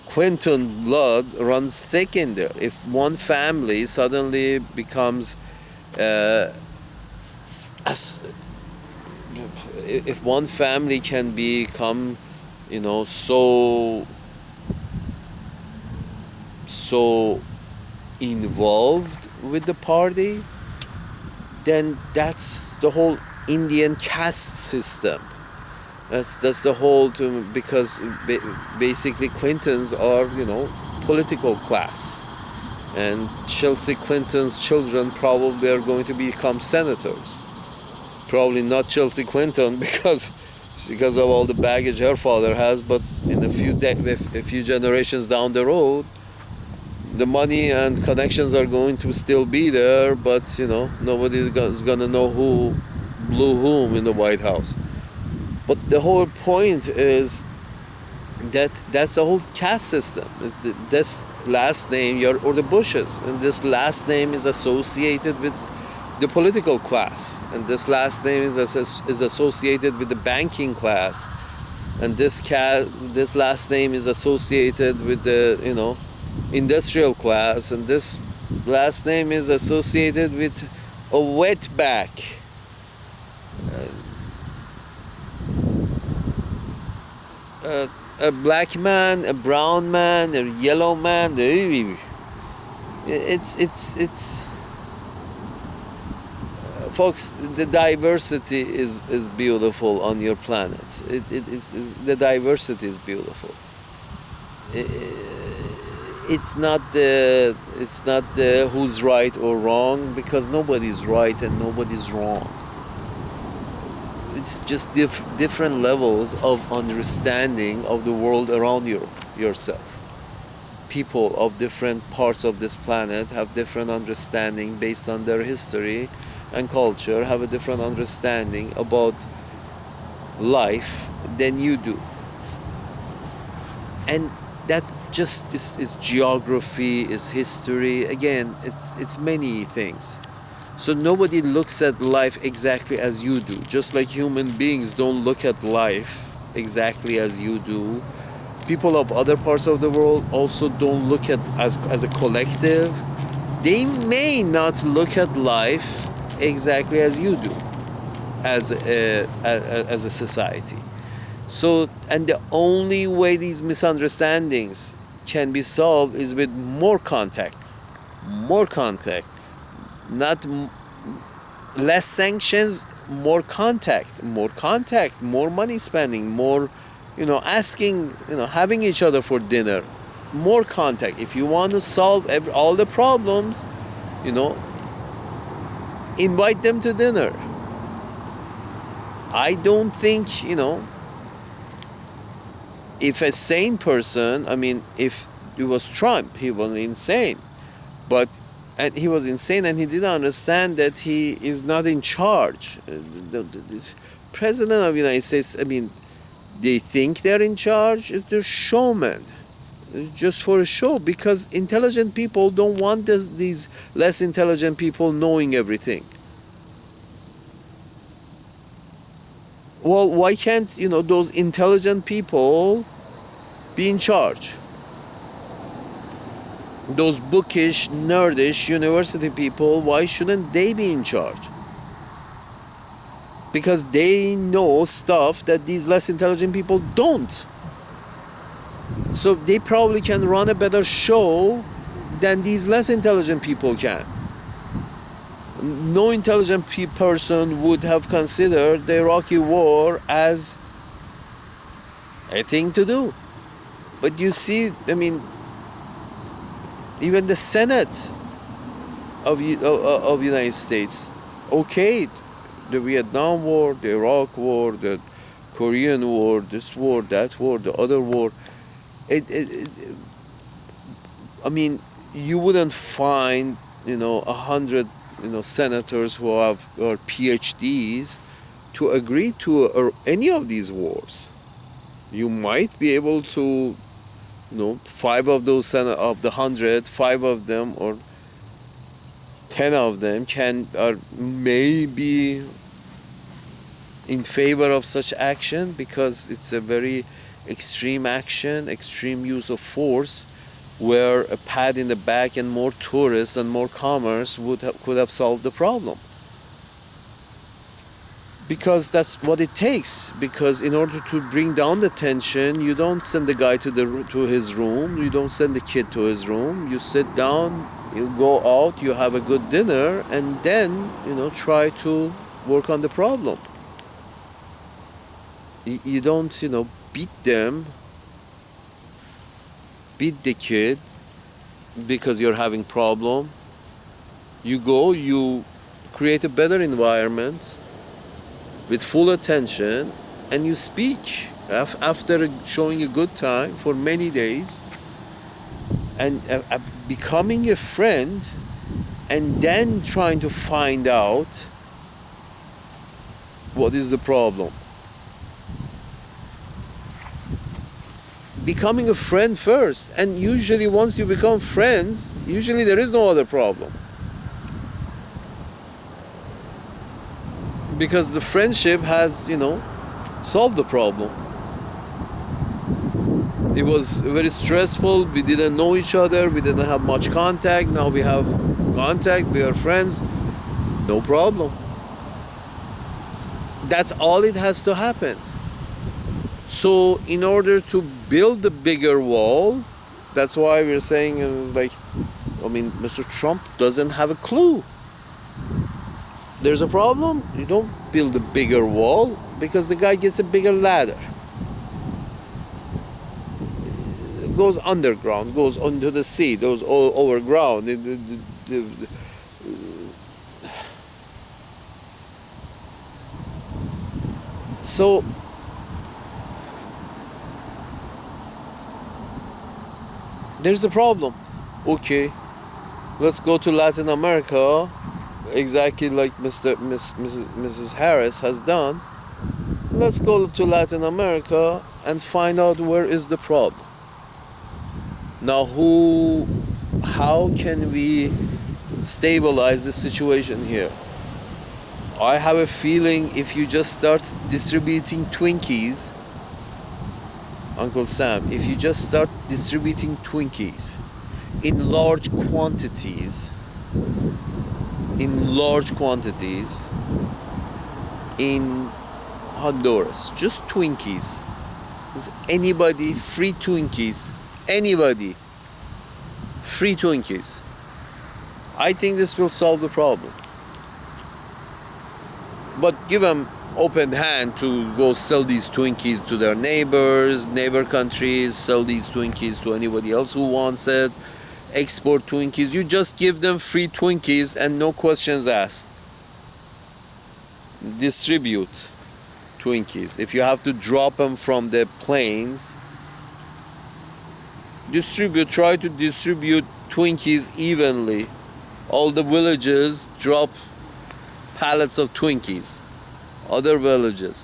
A: Clinton blood runs thick in there. If one family suddenly becomes if one family can become so involved with the party, then that's the whole Indian caste system. That's the whole because basically Clintons are political class, and Chelsea Clinton's children probably are going to become senators. Probably not Chelsea Clinton because of all the baggage her father has, but in a few generations down the road, the money and connections are going to still be there, but nobody is gonna know who blew whom in the White House. But the whole point is that's the whole caste system. This last name, or the Bushes, and this last name is associated with the political class, and this last name is associated with the banking class, and this last name is associated with the industrial class, and this last name is associated with a wetback. A black man, a brown man, a yellow man. It's folks, the diversity is beautiful on your planet. The diversity is beautiful. It's not the who's right or wrong, because nobody's right and nobody's wrong. It's just different levels of understanding of the world around yourself. People of different parts of this planet have different understanding based on their history and culture, have a different understanding about life than you do. And that just is geography, is history. Again, it's many things. So nobody looks at life exactly as you do. Just like human beings don't look at life exactly as you do, people of other parts of the world also don't look at as a collective. They may not look at life exactly as you do as a society. So, and the only way these misunderstandings can be solved is with more contact, not less sanctions, more contact, more money spending, more, asking, having each other for dinner, more contact. If you want to solve all the problems, invite them to dinner. I don't think, if a sane person, if it was Trump, he was insane. And he was insane, and he didn't understand that he is not in charge. The president of the United States, they think they're in charge. They're showmen, just for a show, because intelligent people don't want these less intelligent people knowing everything. Well, why can't, those intelligent people be in charge? Those bookish, nerdish university people, why shouldn't they be in charge? Because they know stuff that these less intelligent people don't. So they probably can run a better show than these less intelligent people can. No intelligent person would have considered the Iraqi war as a thing to do. But you see, even the Senate of the United States okayed the Vietnam War, the Iraq War, the Korean War, this war, that war, the other war. You wouldn't find 100 senators who are PhDs to agree to any of these wars. You might be able to, 5 of those of the 100, 5 of them or 10 of them are maybe in favor of such action, because it's a very extreme action, extreme use of force, where a pat in the back and more tourists and more commerce could have solved the problem. Because that's what it takes. Because in order to bring down the tension, you don't send the guy to his room, you don't send the kid to his room. You sit down, you go out, you have a good dinner, and then try to work on the problem. You don't beat the kid because you're having problem. You go, you create a better environment with full attention, and you speak after showing a good time for many days, and becoming a friend, and then trying to find out what is the problem. Becoming a friend first, and usually once you become friends, usually there is no other problem, because the friendship has solved the problem. It was very stressful. We didn't know each other. We didn't have much contact. Now we have contact. We are friends. No problem. That's all it has to happen. So in order to build the bigger wall, that's why we're saying, Mr. Trump doesn't have a clue. There's a problem. You don't build a bigger wall because the guy gets a bigger ladder. It goes underground, goes under the sea, goes all overground. So there's a problem. Okay, let's go to Latin America, exactly like Mrs. Harris has done. Let's go to Latin America and find out where is the problem. Now, how can we stabilize the situation here? I have a feeling if you just start distributing Twinkies, Uncle Sam, if you just start distributing Twinkies in large quantities, in Honduras, just Twinkies. Is anybody free Twinkies? Anybody free Twinkies? I think this will solve the problem. But give them open hand to go sell these Twinkies to their neighbor countries, sell these Twinkies to anybody else who wants it, export Twinkies. You just give them free Twinkies and no questions asked. Distribute Twinkies. If you have to drop them from the planes, try to distribute Twinkies evenly. All the villages drop pallets of Twinkies. Other villages.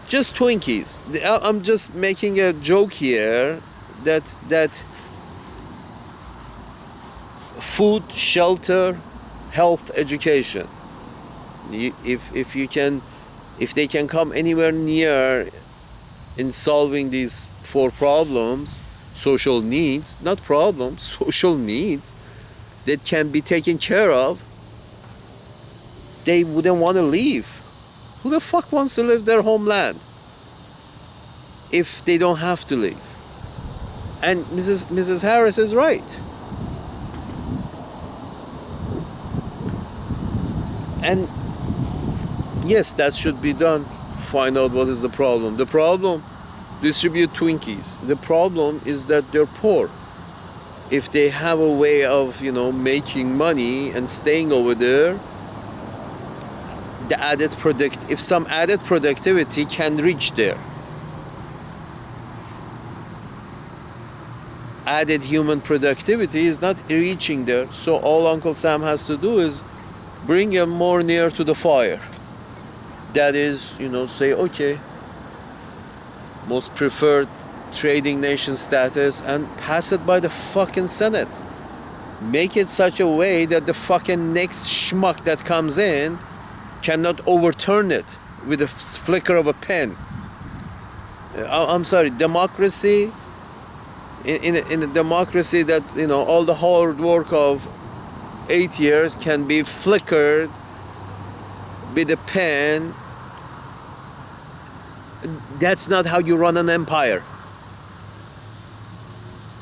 A: Just Twinkies. I'm just making a joke here that food, shelter, health, education. If they can come anywhere near in solving these 4 problems, social needs, not problems, social needs that can be taken care of, they wouldn't want to leave. Who the fuck wants to leave their homeland if they don't have to leave? And Mrs. Harris is right. And yes, that should be done. Find out what is the problem. The problem, distribute Twinkies. The problem is that they're poor. If they have a way of, making money and staying over there, if some added productivity can reach there. Added human productivity is not reaching there. So all Uncle Sam has to do is bring them more near to the fire. That is, say, okay, most preferred trading nation status and pass it by the fucking Senate. Make it such a way that the fucking next schmuck that comes in cannot overturn it with a flicker of a pen. I'm sorry, democracy, in a democracy that, all the hard work of 8 years can be flickered with a pen. That's not how you run an empire.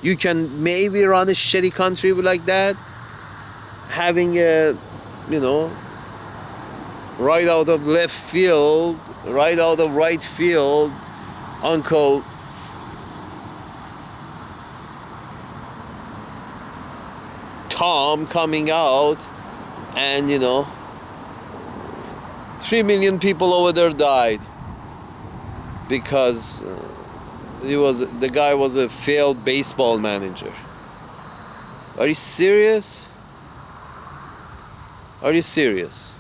A: You can maybe run a shitty country like that, having a, right out of left field, right out of right field, Uncle Tom coming out and 3 million people over there died because the guy was a failed baseball manager. Are you serious? Are you serious?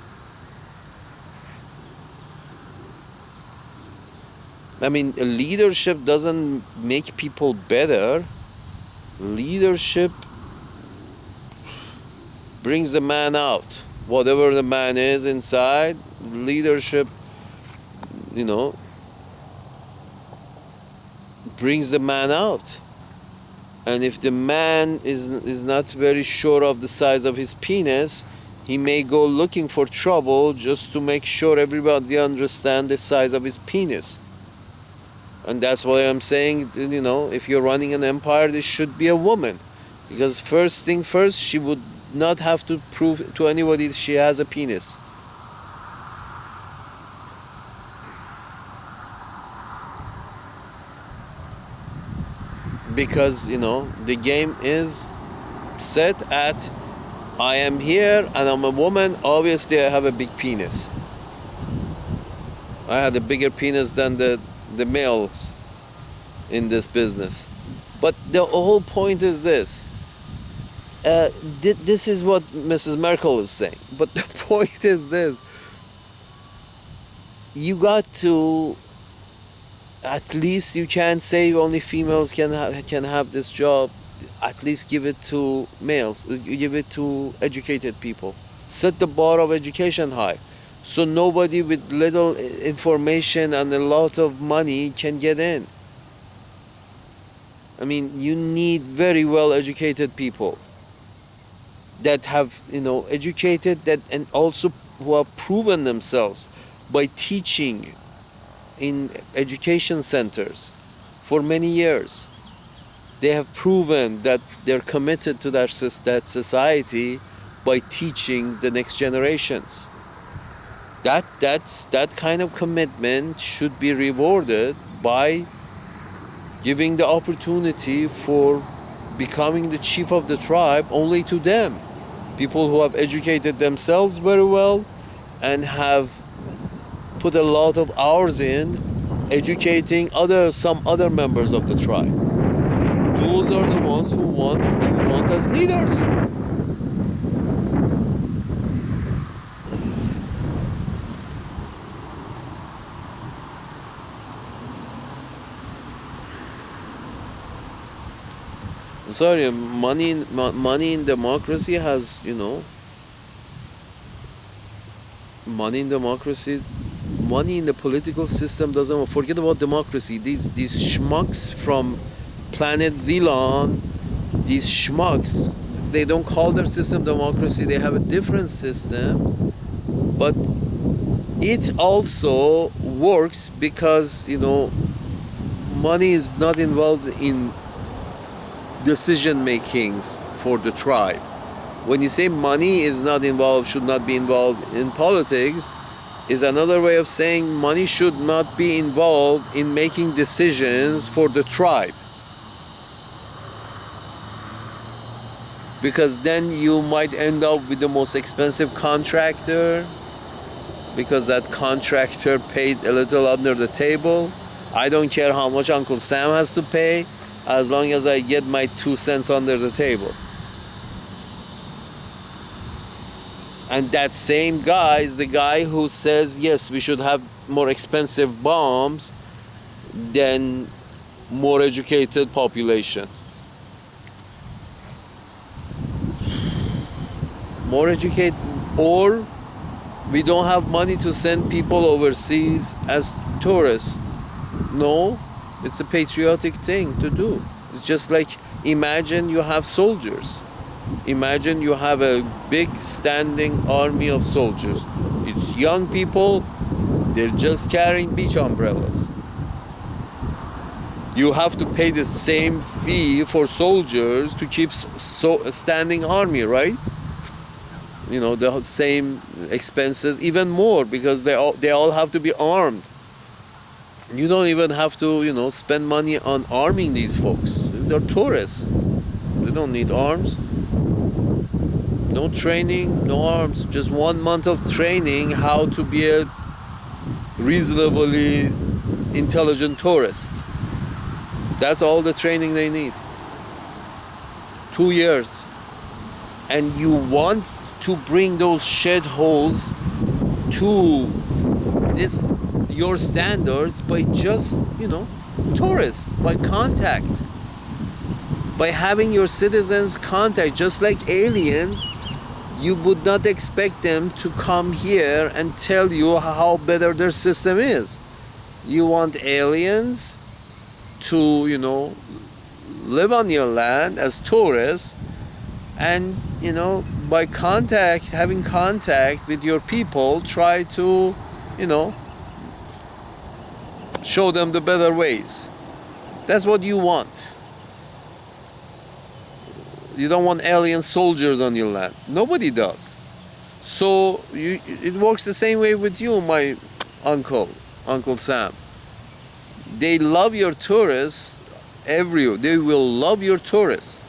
A: I mean, leadership doesn't make people better. Leadership brings the man out. Whatever the man is inside, leadership, brings the man out. And if the man is not very sure of the size of his penis, he may go looking for trouble just to make sure everybody understand the size of his penis. And that's why I'm saying, if you're running an empire, this should be a woman. Because first thing first, she would not have to prove to anybody that she has a penis. Because, the game is set at, I am here and I'm a woman, obviously I have a big penis. I had a bigger penis than the males in this business. But the whole point is this. This is what Mrs. Merkel is saying. But the point is this. You got to, at least you can't say only females can have this job. At least give it to males. Give it to educated people. Set the bar of education high. So nobody with little information and a lot of money can get in. I mean, you need very well educated people that have, educated that, and also who have proven themselves by teaching in education centers for many years. They have proven that they're committed to that society by teaching the next generations. That kind of commitment should be rewarded by giving the opportunity for becoming the chief of the tribe only to them. People who have educated themselves very well and have put a lot of hours in educating some other members of the tribe. Those are the ones who want as leaders. I'm sorry, money in democracy has, money in democracy, money in the political system doesn't, forget about democracy. These schmucks from planet Zelon, these schmucks, they don't call their system democracy, they have a different system, but it also works because, money is not involved in decision makings for the tribe. When you say money is not involved, should not be involved in politics, is another way of saying money should not be involved in making decisions for the tribe. Because then you might end up with the most expensive contractor, because that contractor paid a little under the table. I don't care how much Uncle Sam has to pay, as long as I get my 2 cents under the table. And that same guy is the guy who says, yes, we should have more expensive bombs than more educated population. More educated, or we don't have money to send people overseas as tourists. No, it's a patriotic thing to do. It's just like, imagine you have soldiers. Imagine you have a big standing army of soldiers. It's young people, they're just carrying beach umbrellas. You have to pay the same fee for soldiers to keep a standing army, right? The same expenses, even more, because they all have to be armed. You don't even have to, spend money on arming these folks. They're tourists. They don't need arms. No training, no arms. Just 1 month of training how to be a reasonably intelligent tourist. That's all the training they need. 2 years. And you want to bring those shed holes to your standards by just, tourists, by contact. By having your citizens contact, just like aliens, you would not expect them to come here and tell you how better their system is. You want aliens to, live on your land as tourists, and, by having contact with your people, try to, show them the better ways. That's what you want. You don't want alien soldiers on your land. Nobody does. So it works the same way with you, my Uncle Sam. They love your tourists. They will love your tourists.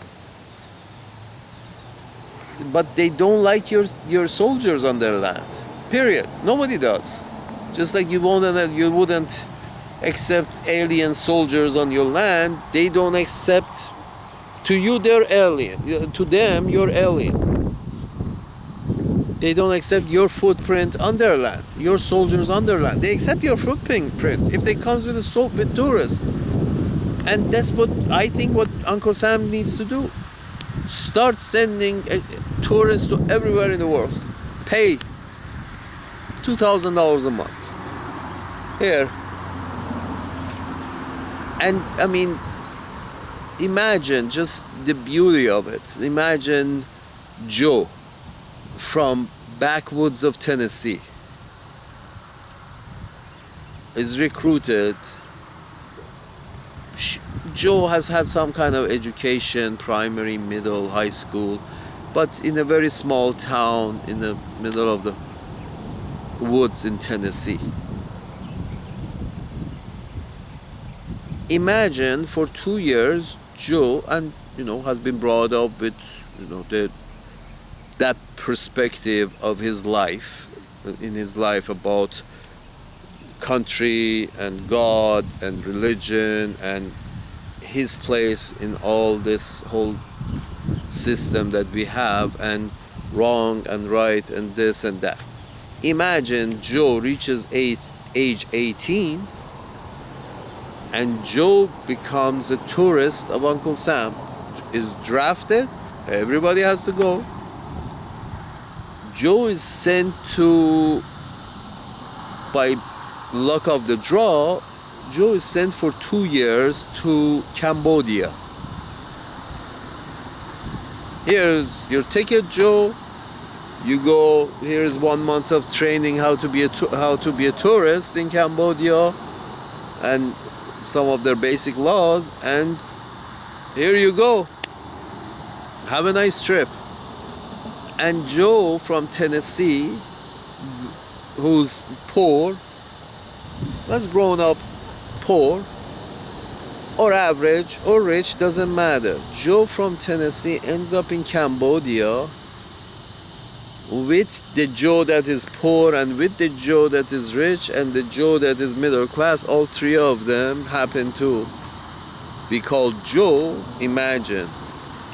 A: But they don't like your soldiers on their land. Period. Nobody does. Just like you wouldn't accept alien soldiers on your land, they don't accept. To you, they're alien. To them, you're alien. They don't accept your footprint on their land, your soldiers on their land. They accept your footprint if they comes with tourists. And that's what I think what Uncle Sam needs to do. Start sending tourists to everywhere in the world. Pay $2,000 a month. Here. And I mean, imagine just the beauty of it. Imagine Joe from backwoods of Tennessee is recruited. Joe has had some kind of education, primary, middle, high school, but in a very small town in the middle of the woods in Tennessee. Imagine for 2 years Joe, and has been brought up with that perspective of his life about country and God and religion and his place in all this whole system that we have, and wrong and right and this and that. Imagine Joe reaches age 18 and Joe becomes a tourist of Uncle Sam, is drafted, everybody has to go. Joe is sent to, by luck of the draw, Joe is sent for 2 years to Cambodia. Here's your ticket, Joe. You go. Here's 1 month of training how to be a tourist in Cambodia, and some of their basic laws. And here you go. Have a nice trip. And Joe from Tennessee, who's poor, that's grown up poor or average or rich, doesn't matter. Joe from Tennessee ends up in Cambodia with the Joe that is poor and with the Joe that is rich and the Joe that is middle class. All three of them happen to be called Joe. Imagine,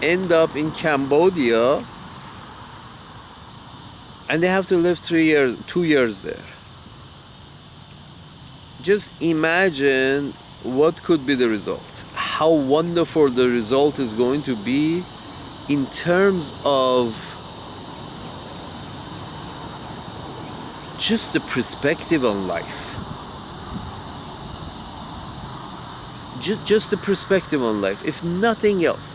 A: end up in Cambodia and they have to live 2 years there. Just imagine what could be the result. How wonderful the result is going to be in terms of just the perspective on life. Just the perspective on life. If nothing else,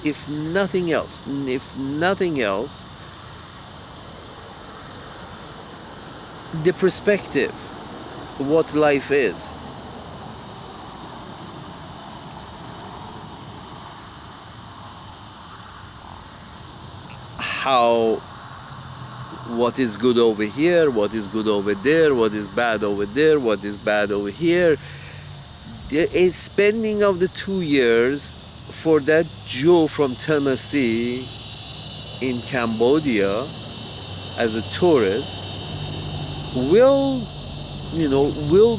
A: the perspective, what life is. What is good over here, what is good over there, what is bad over there, what is bad over here. A spending of the 2 years for that Joe from Tennessee in Cambodia as a tourist will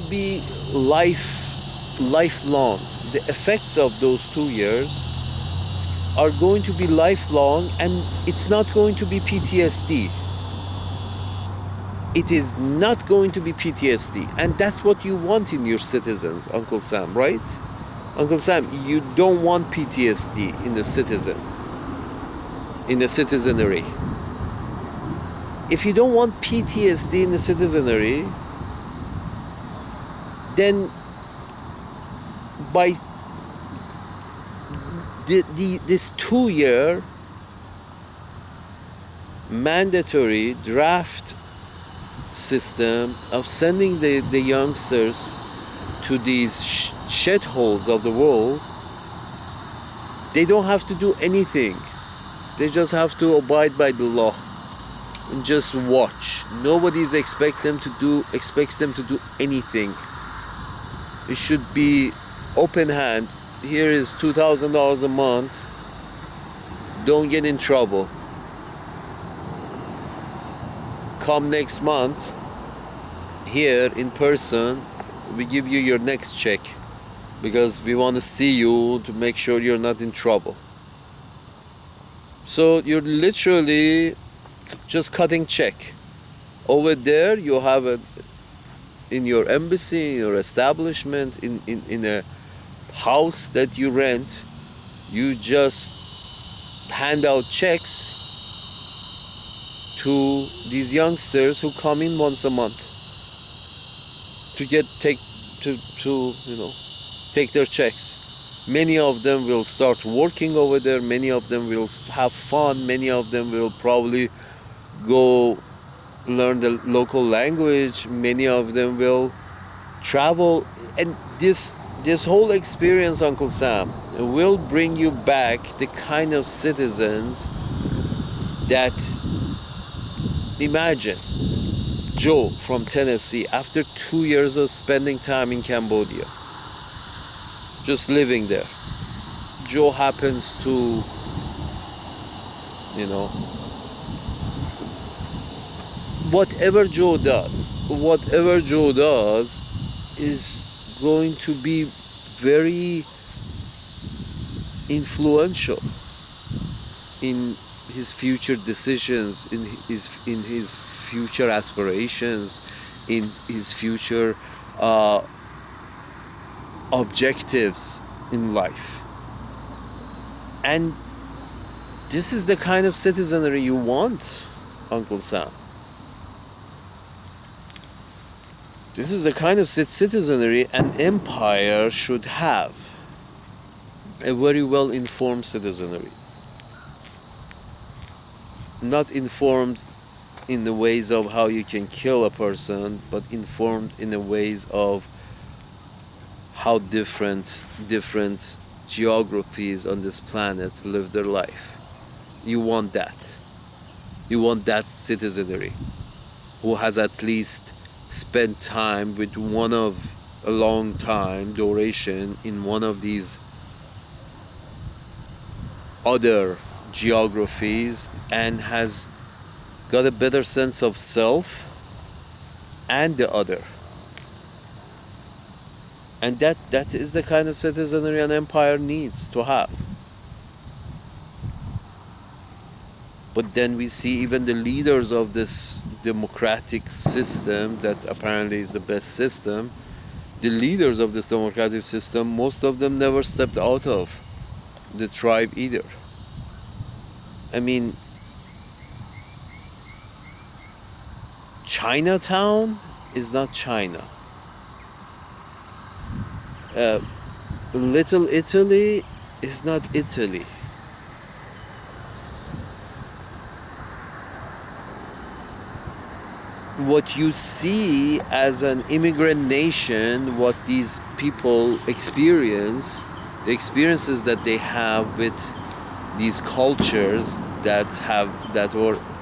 A: be lifelong. The effects of those 2 years are going to be lifelong, and it's not going to be PTSD. It is not going to be PTSD, and that's what you want in your citizens, Uncle Sam, right? Uncle Sam, you don't want PTSD in the citizenry. If you don't want PTSD in the citizenry, then by This 2 year mandatory draft system of sending the youngsters to these shitholes of the world, they don't have to do anything. They just have to abide by the law and just watch. Nobody's expects them to do anything. It should be open hand. Here is $2,000 a month. Don't get in trouble. Come next month here in person. We give you your next check because we want to see you to make sure you're not in trouble. So you're literally just cutting check. Over there you have a, in your embassy, in your establishment, in a house that you rent, you just hand out checks to these youngsters who come in once a month to take their checks. Many of them will start working over there. Many of them will have fun. Many of them will probably go learn the local language. Many of them will travel, and this whole experience, Uncle Sam, will bring you back the kind of citizens that, imagine Joe from Tennessee, after 2 years of spending time in Cambodia, just living there, Joe happens to, whatever Joe does is going to be very influential in his future decisions, in his future aspirations, in his future objectives in life. And this is the kind of citizenry you want, Uncle Sam. This is the kind of citizenry an empire should have. A very well informed citizenry. Not informed in the ways of how you can kill a person, but informed in the ways of how different geographies on this planet live their life. You want that. You want that citizenry who has at least spent time with a long time duration in one of these other geographies and has got a better sense of self and the other. And that is the kind of citizenry an empire needs to have. But then we see even the leaders of this democratic system that apparently is the best system, the leaders of this democratic system, most of them never stepped out of the tribe either. I mean, Chinatown is not China. Little Italy is not Italy. What you see as an immigrant nation, what these people experience, the experiences that they have with these cultures that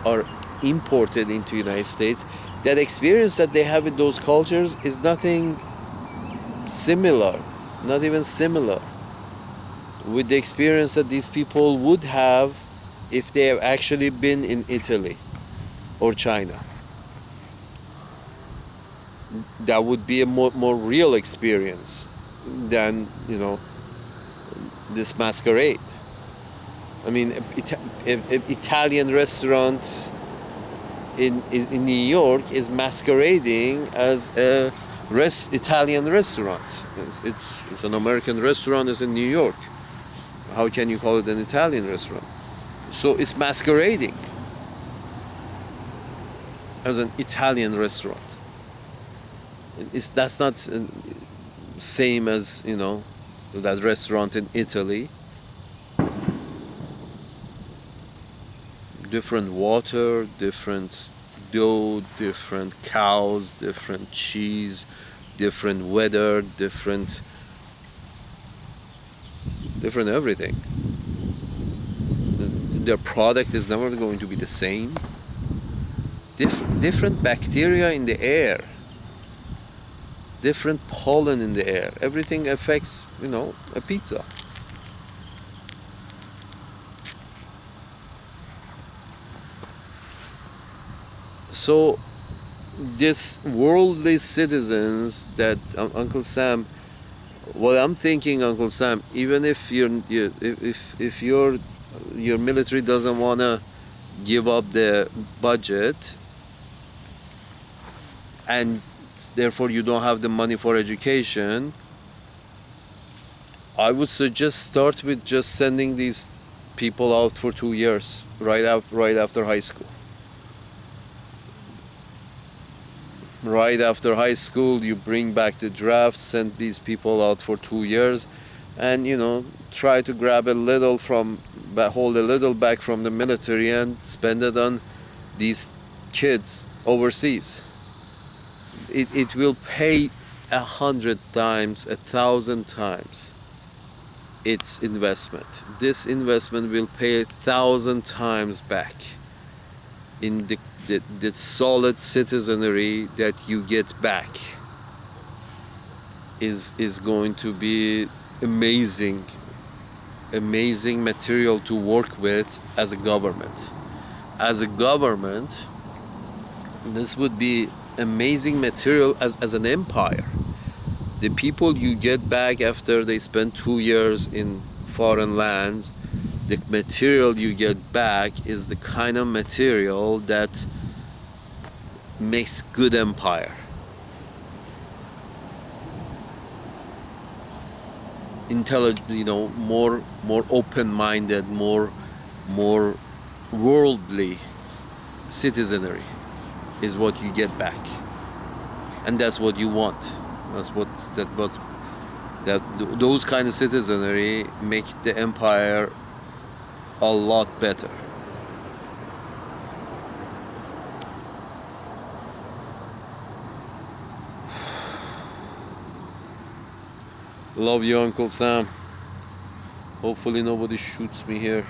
A: are imported into the United States, that experience that they have with those cultures is nothing similar, not even similar with the experience that these people would have if they have actually been in Italy or China. That would be a more real experience than, this masquerade. I mean, an Italian restaurant in New York is masquerading as a Italian restaurant. It's an American restaurant. It's in New York. How can you call it an Italian restaurant? So it's masquerading as an Italian restaurant. That's not same as that restaurant in Italy. different water, different dough, different cows, different cheese, different weather, different everything. Their product is never going to be the same. Different bacteria in the air, different pollen in the air. Everything affects, a pizza. So this worldly citizens that Uncle Sam, what I'm thinking, Uncle Sam, even if if your military doesn't wanna give up the budget, and therefore you don't have the money for education, I would suggest start with just sending these people out for 2 years right after high school. Right after high school, you bring back the draft, send these people out for 2 years, and try to grab a little hold a little back from the military and spend it on these kids overseas. It will pay 100 times, 1,000 times its investment. This investment will pay 1,000 times back in the solid citizenry that you get back. Is going to be amazing material to work with as a government. As a government, this would be amazing material as an empire. The people you get back after they spend 2 years in foreign lands, the material you get back is the kind of material that makes good empire. Intelligent, more open-minded, more worldly citizenry is what you get back, and that's what you want. Those kind of citizenry make the empire a lot better. Love you, Uncle Sam. Hopefully nobody shoots me here.